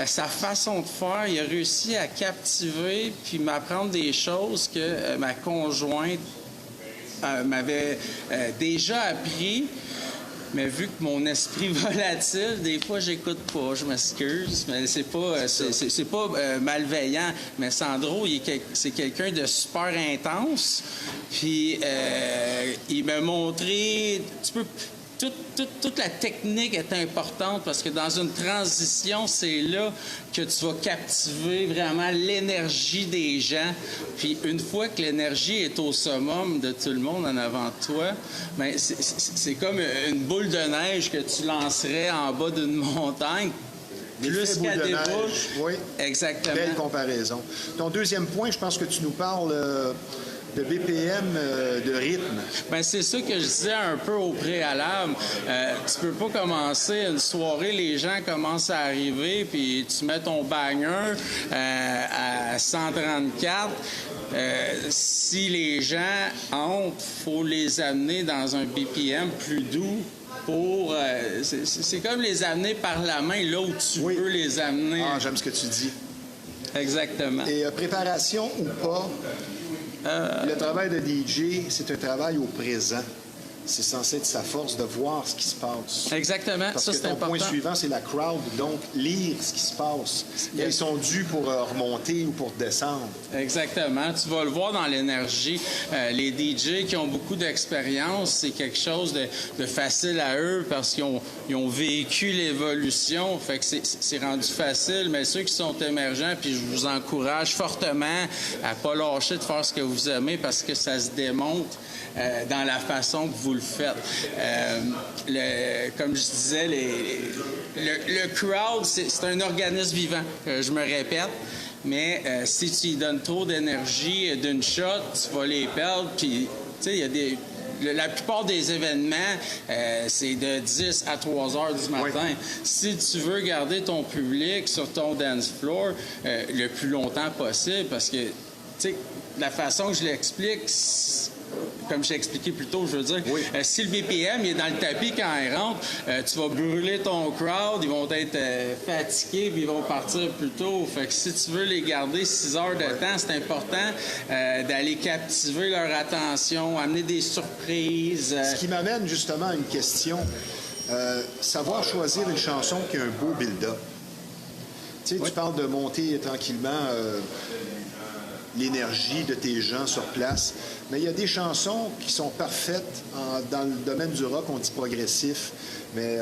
sa façon de faire, il a réussi à captiver puis m'apprendre des choses que ma conjointe m'avait déjà appris. Mais vu que mon esprit volatile, des fois, j'écoute pas, je m'excuse, mais c'est pas malveillant. Mais Sandro, c'est quelqu'un de super intense. Puis, il m'a montré... Toute la technique est importante parce que dans une transition, c'est là que tu vas captiver vraiment l'énergie des gens. Puis une fois que l'énergie est au summum de tout le monde en avant de toi, bien, c'est comme une boule de neige que tu lancerais en bas d'une montagne. Plus qu'elle déboule. Oui. Exactement. Belle comparaison. Ton deuxième point, je pense que tu nous parles... de BPM, de rythme. Bien, c'est ça que je disais un peu au préalable. Tu peux pas commencer une soirée, les gens commencent à arriver, puis tu mets ton banger à 134. Si les gens entrent, il faut les amener dans un BPM plus doux. C'est comme les amener par la main là où tu veux les amener. Ah, j'aime ce que tu dis. Exactement. Et préparation ou pas, le travail de DJ, c'est un travail au présent. C'est censé être sa force de voir ce qui se passe. Exactement. Parce ça, que c'est ton important. point suivant, c'est la crowd. Donc, lire ce qui se passe. Ils sont dus pour remonter ou pour descendre. Exactement. Tu vas le voir dans l'énergie. Les DJ qui ont beaucoup d'expérience, c'est quelque chose de facile à eux parce qu'ils ont vécu l'évolution. Fait que c'est rendu facile. Mais ceux qui sont émergents, puis je vous encourage fortement à pas lâcher de faire ce que vous aimez parce que ça se démontre dans la façon que vous le faites. Comme je disais, le crowd, c'est un organisme vivant. Je me répète. Mais si tu y donnes trop d'énergie d'une shot, tu vas les perdre. Puis, tu sais, il y a la plupart des événements, c'est de 10 à 3 heures du matin. Oui. Si tu veux garder ton public sur ton dance floor le plus longtemps possible, parce que, tu sais, la façon que je l'explique, comme j'ai expliqué plus tôt, je veux dire, si le BPM est dans le tapis quand il rentre, tu vas brûler ton crowd, ils vont être fatigués puis ils vont partir plus tôt. Fait que si tu veux les garder 6 heures de temps, c'est important d'aller captiver leur attention, amener des surprises. Ce qui m'amène justement à une question. Savoir choisir une chanson qui a un beau build-up. Tu sais, tu parles de monter tranquillement l'énergie de tes gens sur place. Mais il y a des chansons qui sont parfaites dans le domaine du rock, on dit progressif. Mais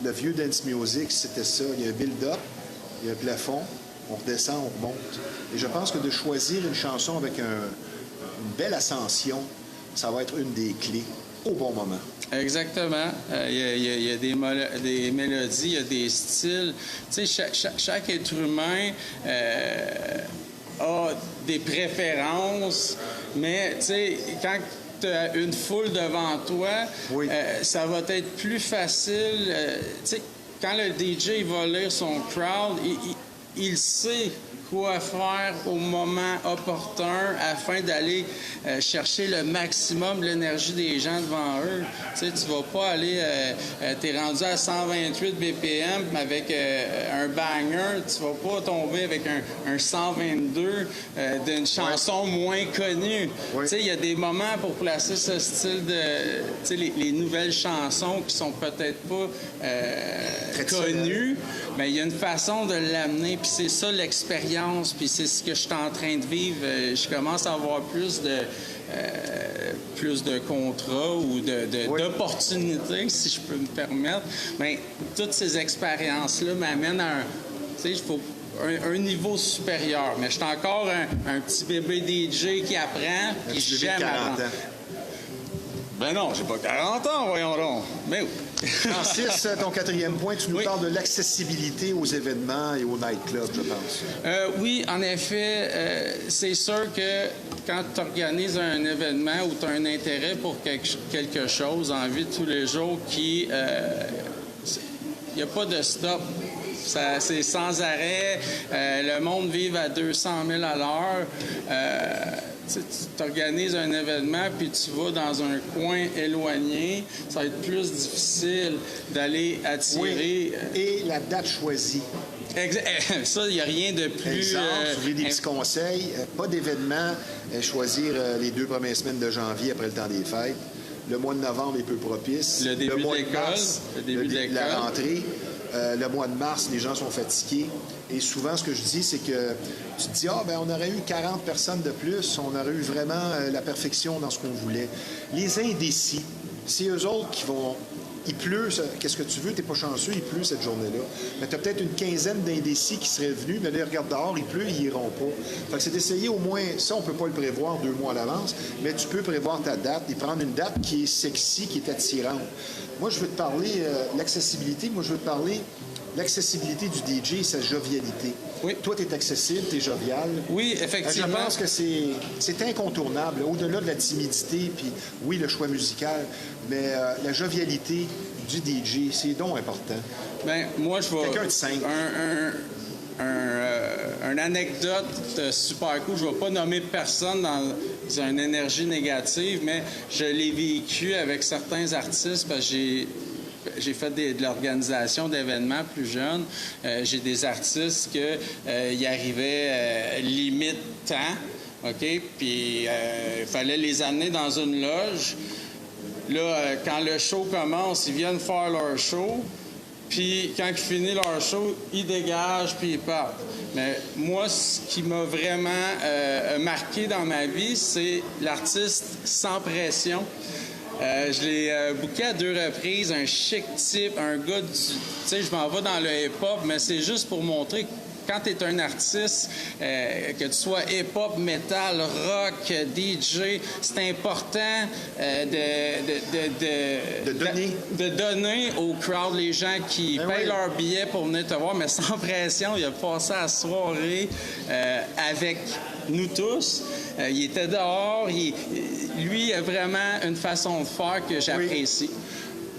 le vieux dance music, c'était ça. Il y a un build-up, il y a un plafond, on redescend, on remonte. Et je pense que de choisir une chanson avec une belle ascension, ça va être une des clés. au bon moment. Exactement. Il y a des mélodies, il y a des styles. Tu sais, chaque être humain a des préférences, mais tu sais, quand tu as une foule devant toi, oui. Ça va être plus facile. Tu sais, quand le DJ il va lire son crowd, il sait quoi faire au moment opportun afin d'aller chercher le maximum de l'énergie des gens devant eux. Tu sais, tu vas pas aller... t'es rendu à 128 BPM avec un banger, tu vas pas tomber avec un 122 d'une chanson moins connue. Oui. Tu sais, il y a des moments pour placer ce style de... Tu sais, les nouvelles chansons qui sont peut-être pas connues, mais il y a une façon de l'amener, puis c'est ça l'expérience. Puis c'est ce que je suis en train de vivre. Je commence à avoir plus de contrats ou d'opportunités, si je peux me permettre. Mais toutes ces expériences-là m'amènent à un niveau supérieur. Mais je suis encore un petit bébé DJ qui apprend, qui j'aime apprendre. Ben non, j'ai pas 40 ans, voyons donc. Mais oui. Francis, ton quatrième point, tu nous parles de l'accessibilité aux événements et aux nightclubs, je pense. Oui, en effet, c'est sûr que quand tu organises un événement ou tu as un intérêt pour quelque chose en vie de tous les jours il n'y a pas de stop. C'est sans arrêt. Le monde vive à 200 000 à l'heure. Tu organises un événement puis tu vas dans un coin éloigné, ça va être plus difficile d'aller attirer... Oui. Et la date choisie. Ça, il n'y a rien de plus... Exemple, vous voulez des petits conseils, pas d'événement, choisir les 2 premières semaines de janvier après le temps des fêtes. Le mois de novembre est peu propice. Le début mois de l'école. Mars, Le début de l'école. La rentrée. Le mois de mars, les gens sont fatigués. Et souvent, ce que je dis, c'est que tu te dis, on aurait eu 40 personnes de plus, on aurait eu vraiment la perfection dans ce qu'on voulait. Les indécis, c'est eux autres qui vont... Il pleut, qu'est-ce que tu veux? T'es pas chanceux, il pleut cette journée-là. Mais t'as peut-être une quinzaine d'indécis qui seraient venus, mais là, regarde dehors, il pleut, ils iront pas. Fait que c'est d'essayer au moins, ça, on peut pas le prévoir 2 mois à l'avance, mais tu peux prévoir ta date et prendre une date qui est sexy, qui est attirante. Moi, je veux te parler l'accessibilité. Moi, je veux te parler l'accessibilité du DJ et sa jovialité. Oui. Toi, tu es accessible, tu es jovial. Oui, effectivement. Je pense que c'est incontournable, au-delà de la timidité, puis oui, le choix musical, mais la jovialité du DJ, c'est donc important. Bien, moi, je vais... Quelqu'un de simple. Une anecdote super cool. Je ne vais pas nommer personne dans une énergie négative, mais je l'ai vécu avec certains artistes parce que j'ai fait de l'organisation d'événements plus jeunes. J'ai des artistes qui arrivaient limite temps, OK? Puis il fallait les amener dans une loge. Là, quand le show commence, ils viennent faire leur show. Puis quand ils finissent leur show, ils dégagent puis ils partent. Mais moi, ce qui m'a vraiment marqué dans ma vie, c'est l'artiste sans pression. Je l'ai booké à 2 reprises, un chic type, un gars tu sais, je m'en vais dans le hip-hop, mais c'est juste pour montrer que quand tu es un artiste, que tu sois hip-hop, metal, rock, DJ, c'est important de donner au crowd, les gens qui payent leur billet pour venir te voir, mais sans pression. Il a passé la soirée avec nous tous. Il était dehors. Lui a vraiment une façon de faire que j'apprécie. Oui.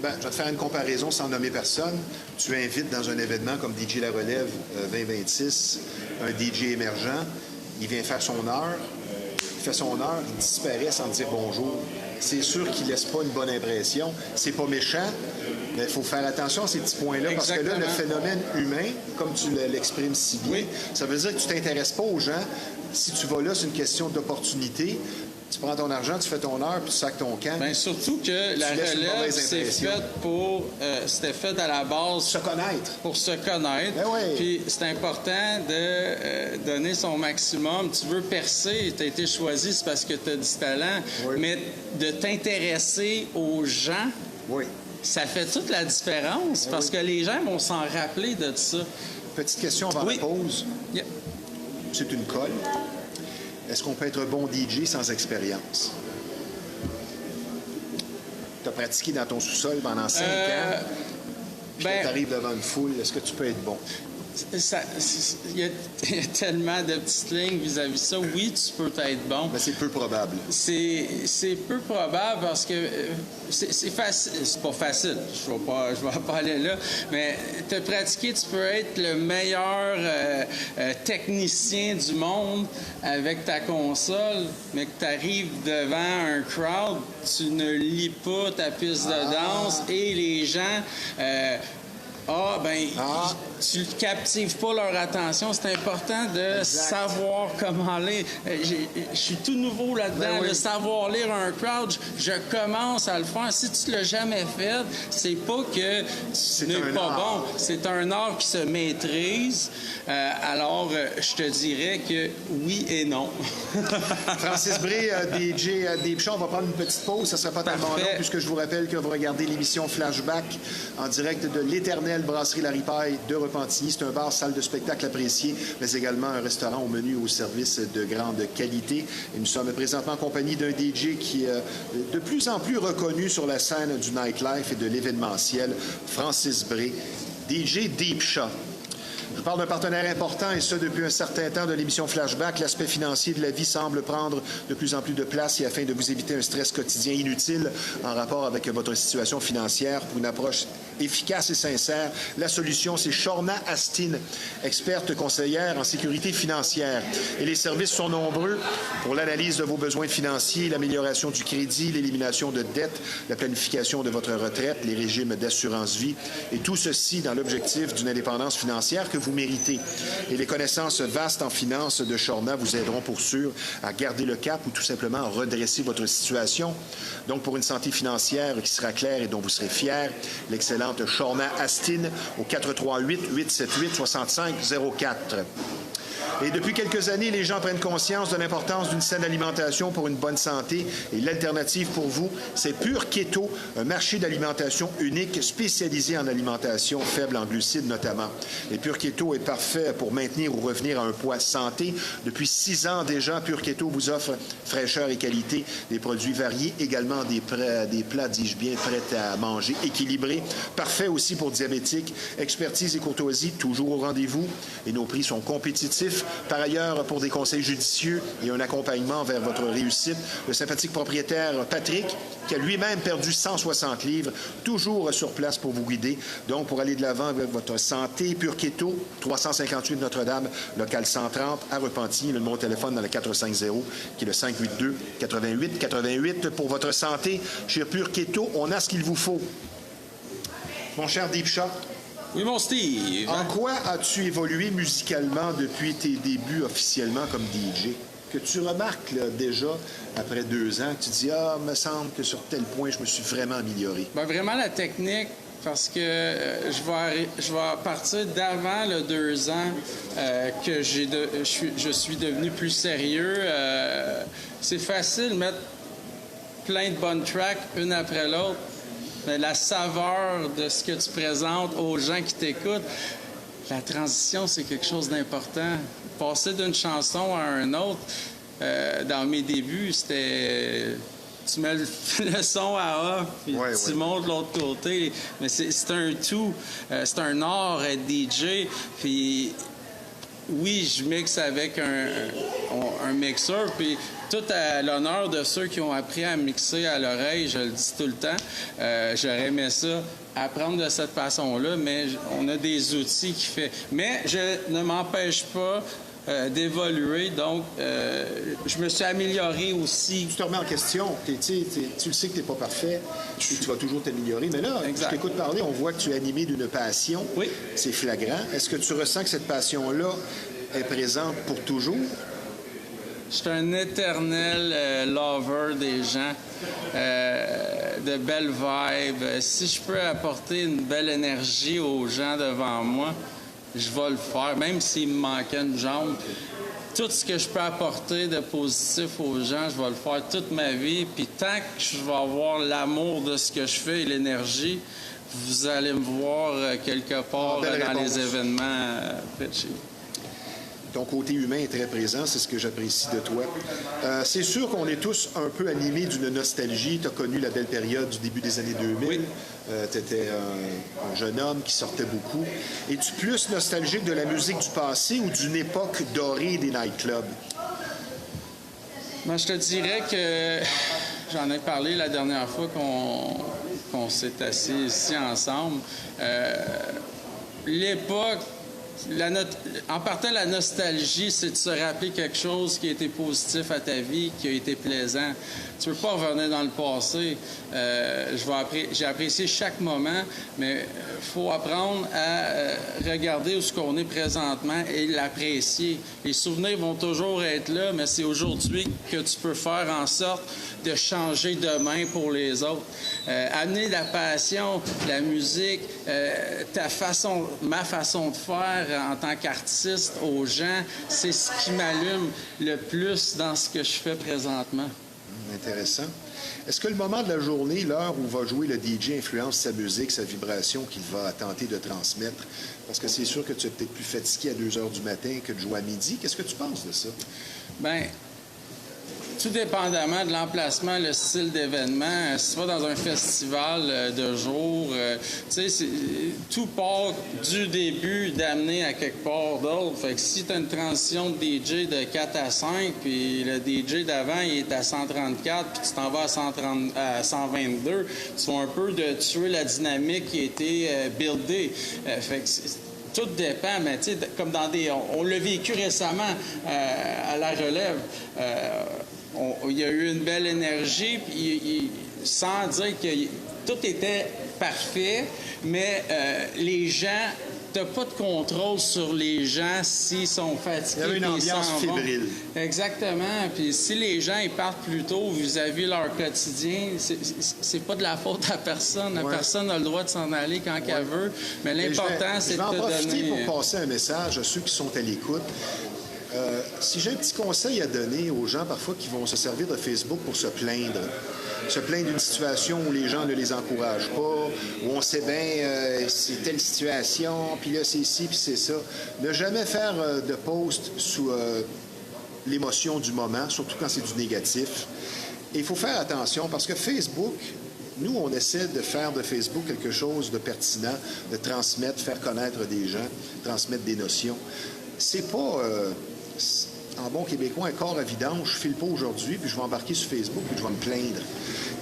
Ben, je vais te faire une comparaison sans nommer personne. Tu invites dans un événement comme DJ La Relève 2026 un DJ émergent. Il vient faire son heure. Il fait son heure, il disparaît sans te dire bonjour. C'est sûr qu'il laisse pas une bonne impression. C'est pas méchant, mais il faut faire attention à ces petits points-là. Exactement. Parce que là, le phénomène humain, comme tu l'exprimes si bien, ça veut dire que tu t'intéresses pas aux gens. Si tu vas là, c'est une question d'opportunité. Tu prends ton argent, tu fais ton heure, puis tu sacs ton camp. Bien, surtout que la relève, c'était fait à la base... Se connaître. Pour se connaître. Ben oui. Puis c'est important de donner son maximum. Tu veux percer, tu as été choisi, c'est parce que tu as du talent. Oui. Mais de t'intéresser aux gens, oui, ça fait toute la différence, parce que les gens vont s'en rappeler de ça. Petite question avant la pause. Yep. C'est une colle. Est-ce qu'on peut être bon DJ sans expérience? as pratiqué dans ton sous-sol pendant 5 ans. Puis quand tu arrives devant une foule, est-ce que tu peux être bon? Il y a tellement de petites lignes vis-à-vis de ça. Oui, tu peux être bon. Mais c'est peu probable. C'est peu probable parce que c'est facile. C'est pas facile. Je vais pas aller là. Mais te pratiquer, tu peux être le meilleur technicien du monde avec ta console, mais que tu arrives devant un crowd, tu ne lis pas ta piste de danse et les gens... tu ne captives pas leur attention. C'est important de savoir comment lire. Je suis tout nouveau là-dedans. De savoir lire un crowd, je commence à le faire. Si tu ne l'as jamais fait, c'est pas que tu n'es pas bon. C'est un art qui se maîtrise. Alors, je te dirais que oui et non. Francis Bré, DJ Deep Show, on va prendre une petite pause. Ça ne sera pas tellement long, puisque je vous rappelle que vous regardez l'émission Flashback en direct de l'éternelle brasserie La Ripaille de Repentigny. C'est un bar, salle de spectacle apprécié, mais également un restaurant au menu au service de grande qualité. Et nous sommes présentement en compagnie d'un DJ qui est de plus en plus reconnu sur la scène du nightlife et de l'événementiel, Francis Bré, DJ Deep Shot. Je parle d'un partenaire important, et ce, depuis un certain temps, de l'émission Flashback. L'aspect financier de la vie semble prendre de plus en plus de place, et afin de vous éviter un stress quotidien inutile en rapport avec votre situation financière, pour une approche efficace et sincère, la solution, c'est Shorna Astin, experte conseillère en sécurité financière. Et les services sont nombreux pour l'analyse de vos besoins financiers, l'amélioration du crédit, l'élimination de dettes, la planification de votre retraite, les régimes d'assurance vie, et tout ceci dans l'objectif d'une indépendance financière que vous méritez. Et les connaissances vastes en finances de Shorna vous aideront pour sûr à garder le cap ou tout simplement à redresser votre situation. Donc, pour une santé financière qui sera claire et dont vous serez fier, l'excellente Shorna Astin au 438-878-6504. Et depuis quelques années, les gens prennent conscience de l'importance d'une saine alimentation pour une bonne santé. Et l'alternative pour vous, c'est Pure Keto, un marché d'alimentation unique spécialisé en alimentation faible en glucides notamment. Et Pure Keto est parfait pour maintenir ou revenir à un poids santé. Depuis 6 ans déjà, Pure Keto vous offre fraîcheur et qualité, des produits variés, également des plats, dis-je bien, prêts à manger, équilibrés. Parfait aussi pour diabétiques. Expertise et courtoisie, toujours au rendez-vous. Et nos prix sont compétitifs. Par ailleurs, pour des conseils judicieux et un accompagnement vers votre réussite, le sympathique propriétaire Patrick, qui a lui-même perdu 160 livres, toujours sur place pour vous guider. Donc, pour aller de l'avant avec votre santé, Pure Keto, 358 Notre-Dame, local 130 à Repentigny, le numéro de téléphone dans le 450, qui est le 582-88-88. Pour votre santé, chez Pure Keto, on a ce qu'il vous faut. Mon cher Deep Shot. Oui, mon Steve. En quoi as-tu évolué musicalement depuis tes débuts officiellement comme DJ? Que tu remarques là, déjà, après 2 ans, que tu dis « Ah, me semble que sur tel point, je me suis vraiment amélioré. » Bien, vraiment la technique, parce que je vais partir d'avant le 2 ans que je suis devenu plus sérieux. C'est facile de mettre plein de bonnes tracks, une après l'autre. Mais la saveur de ce que tu présentes aux gens qui t'écoutent, la transition, c'est quelque chose d'important. Passer d'une chanson à un autre, dans mes débuts, c'était... Tu mets le son à off, puis tu montes de l'autre côté. Mais c'est un tout. C'est un art être DJ. Puis oui, je mixe avec un mixeur, puis tout à l'honneur de ceux qui ont appris à mixer à l'oreille, je le dis tout le temps, j'aurais aimé ça, apprendre de cette façon-là, mais on a des outils qui fait. Mais je ne m'empêche pas d'évoluer, donc je me suis amélioré aussi. Tu te remets en question, tu le sais que tu n'es pas parfait, et tu vas toujours t'améliorer, mais là, je t'écoute parler, on voit que tu es animé d'une passion, c'est flagrant. Est-ce que tu ressens que cette passion-là est présente pour toujours? Je suis un éternel lover des gens, de belles vibes. Si je peux apporter une belle énergie aux gens devant moi, je vais le faire, même s'il me manquait une jambe. Tout ce que je peux apporter de positif aux gens, je vais le faire toute ma vie. Puis tant que je vais avoir l'amour de ce que je fais et l'énergie, vous allez me voir quelque part dans les événements près de chez vous. Ton côté humain est très présent, c'est ce que j'apprécie de toi. C'est sûr qu'on est tous un peu animés d'une nostalgie. Tu as connu la belle période du début des années 2000. Oui. Tu étais un jeune homme qui sortait beaucoup. Es-tu plus nostalgique de la musique du passé ou d'une époque dorée des nightclubs? Ben, je te dirais que j'en ai parlé la dernière fois qu'on s'est assis ici ensemble. L'époque, en partant, la nostalgie, c'est de se rappeler quelque chose qui a été positif à ta vie, qui a été plaisant. Tu ne peux pas revenir dans le passé. J'ai apprécié chaque moment, mais il faut apprendre à regarder où ce qu'on est présentement et l'apprécier. Les souvenirs vont toujours être là, mais c'est aujourd'hui que tu peux faire en sorte de changer demain pour les autres. Amener la passion, la musique, ma façon de faire en tant qu'artiste aux gens, c'est ce qui m'allume le plus dans ce que je fais présentement. Intéressant. Est-ce que le moment de la journée, l'heure où va jouer le DJ, influence sa musique, sa vibration qu'il va tenter de transmettre? Parce que c'est sûr que tu es peut-être plus fatigué à 2 heures du matin que de jouer à midi. Qu'est-ce que tu penses de ça? Bien, tout dépendamment de l'emplacement, le style d'événement, si tu vas dans un festival de jour, tu sais, tout part du début d'amener à quelque part d'autre. Fait que si tu as une transition de DJ de 4 à 5, puis le DJ d'avant, il est à 134, puis tu t'en vas à 122, tu vas un peu de tuer la dynamique qui a été buildée. Fait que tout dépend, mais tu sais, comme dans on l'a vécu récemment à la relève. Il y a eu une belle énergie, puis sans dire que tout était parfait, mais les gens, tu n'as pas de contrôle sur les gens s'ils sont fatigués. Il y avait une ambiance fébrile. Exactement. Puis si les gens ils partent plus tôt vis-à-vis leur quotidien, c'est pas de la faute à personne. La personne a le droit de s'en aller quand qu'elle veut. Mais l'important, c'est de te donner... Je vais en profiter pour passer un message à ceux qui sont à l'écoute. Si j'ai un petit conseil à donner aux gens parfois qui vont se servir de Facebook pour se plaindre d'une situation où les gens ne les encouragent pas, où on sait bien c'est telle situation, puis là c'est ci, puis c'est ça. Ne jamais faire de post sous l'émotion du moment, surtout quand c'est du négatif. Et il faut faire attention parce que Facebook, nous, on essaie de faire de Facebook quelque chose de pertinent, de transmettre, faire connaître des gens, transmettre des notions. C'est pas... en bon québécois, un corps à vidange, je file pas aujourd'hui, puis je vais embarquer sur Facebook, puis je vais me plaindre.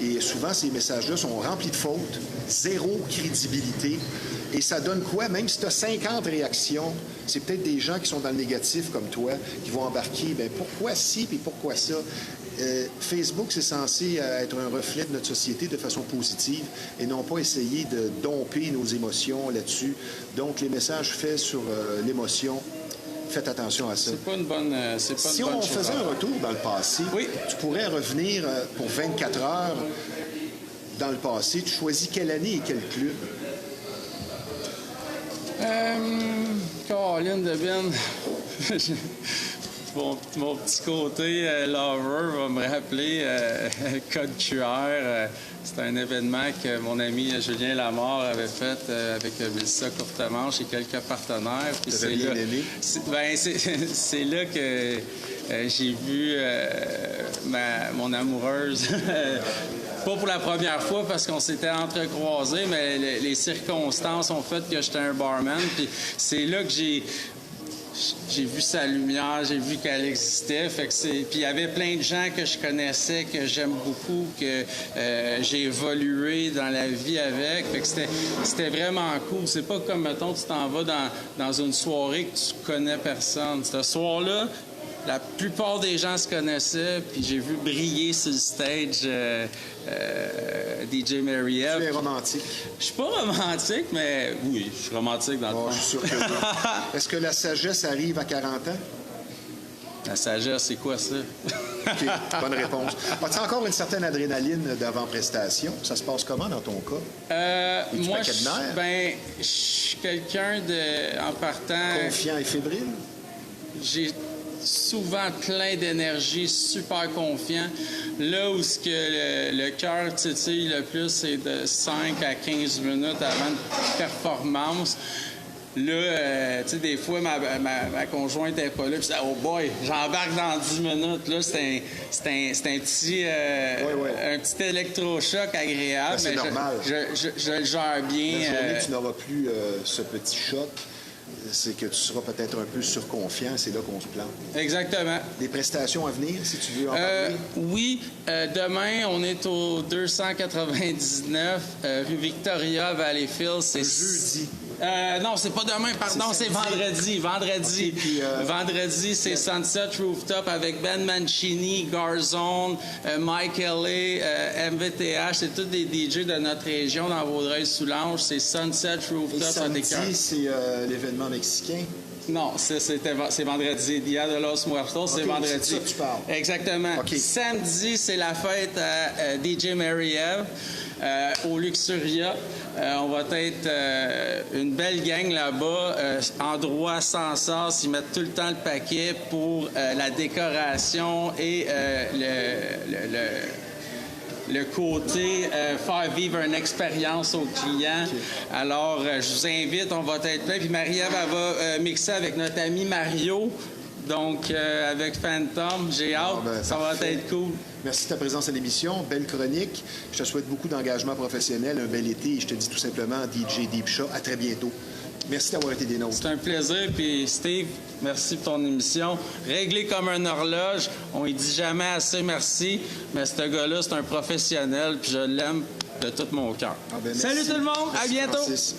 Et souvent, ces messages-là sont remplis de fautes, zéro crédibilité. Et ça donne quoi? Même si tu as 50 réactions, c'est peut-être des gens qui sont dans le négatif comme toi, qui vont embarquer, bien, pourquoi ci, puis pourquoi ça? Facebook, c'est censé être un reflet de notre société de façon positive et non pas essayer de domper nos émotions là-dessus. Donc, les messages faits sur l'émotion, faites attention à ça. C'est pas une bonne Si on faisait un retour dans le passé, oui, tu pourrais revenir pour 24 heures dans le passé. Tu choisis quelle année et quel club? Caroline de Ben. Mon petit côté lover va me rappeler Code QR. C'est un événement que mon ami Julien Lamar avait fait avec Mélissa Courtemanche et quelques partenaires. Puis c'est là, c'est là que j'ai vu mon amoureuse. Pas pour la première fois parce qu'on s'était entrecroisés, mais les circonstances ont fait que j'étais un barman. Puis c'est là que j'ai vu sa lumière, j'ai vu qu'elle existait. Puis il y avait plein de gens que je connaissais, que j'aime beaucoup, que j'ai évolué dans la vie avec. Fait que c'était vraiment cool. C'est pas comme, mettons, tu t'en vas dans une soirée que tu connais personne. Ce soir-là, la plupart des gens se connaissaient, puis j'ai vu briller sur le stage DJ Mary-Eve. Tu es romantique. Je suis pas romantique, mais oui, je suis romantique dans le fond. Je suis sûr que oui. Est-ce que la sagesse arrive à 40 ans? La sagesse, c'est quoi ça? OK, bonne réponse. As-tu encore une certaine adrénaline d'avant-prestation? Ça se passe comment dans ton cas? Moi, je suis quelqu'un en partant... Confiant et fébrile? J'ai souvent plein d'énergie, super confiant. Là où ce que le cœur titille le plus, c'est de 5 à 15 minutes avant une performance. Là, tu sais, des fois, ma conjointe n'est pas là, puis oh boy, j'embarque dans 10 minutes. Là, c'est un petit électrochoc agréable. C'est normal. Je le gère bien. La journée que tu n'auras plus ce petit choc, c'est que tu seras peut-être un peu surconfiant. C'est là qu'on se plante. Exactement. Des prestations à venir, si tu veux en parler? Oui. Demain, on est au 299 rue Victoria, à Valleyfield. C'est jeudi. Non, c'est pas demain, pardon, c'est vendredi. Vendredi. Okay, puis, vendredi, c'est Sunset Rooftop avec Ben Mancini, Garzone, Mike Ellie, MVTH. C'est tous des DJ de notre région dans Vaudreuil-Soulanges. C'est Sunset Rooftop. Et samedi, c'est l'événement mexicain. Non, c'est vendredi. Dia de los Muertos, c'est vendredi. C'est ça que tu parles. Exactement. Okay. Samedi, c'est la fête à DJ Mary-Ève au Luxuria. On va être une belle gang là-bas. Endroit sans sens, ils mettent tout le temps le paquet pour la décoration et le côté faire vivre une expérience aux clients. Okay. Alors, je vous invite, on va être plein. Puis Marie-Ève, elle va mixer avec notre ami Mario. Donc, avec Phantom, j'ai hâte. Ça va être cool. Merci de ta présence à l'émission. Belle chronique. Je te souhaite beaucoup d'engagement professionnel, un bel été. Et je te dis tout simplement, DJ Deep Shot, à très bientôt. Merci d'avoir été des nôtres. C'est un plaisir. Puis Steve, merci pour ton émission. Réglé comme une horloge. On ne dit jamais assez merci. Mais ce gars-là, c'est un professionnel. Puis je l'aime de tout mon cœur. Salut tout le monde. Merci, à bientôt. Francis.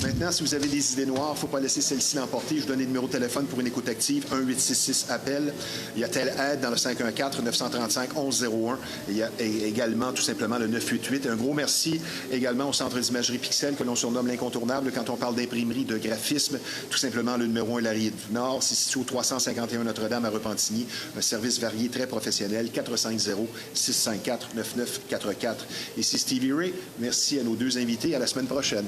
Maintenant, si vous avez des idées noires, il ne faut pas laisser celle-ci l'emporter. Je vous donne les numéros de téléphone pour une écoute active. 1-866-APPEL. Il y a telle aide dans le 514-935-1101. Il y a également, tout simplement, le 988. Un gros merci également au Centre d'imagerie Pixel, que l'on surnomme l'incontournable quand on parle d'imprimerie, de graphisme. Tout simplement, le numéro 1 Larry du Nord. C'est situé au 351 Notre-Dame à Repentigny. Un service varié, très professionnel. 450-654-9944. Ici Stevie Ray. Merci à nos deux invités. À la semaine prochaine.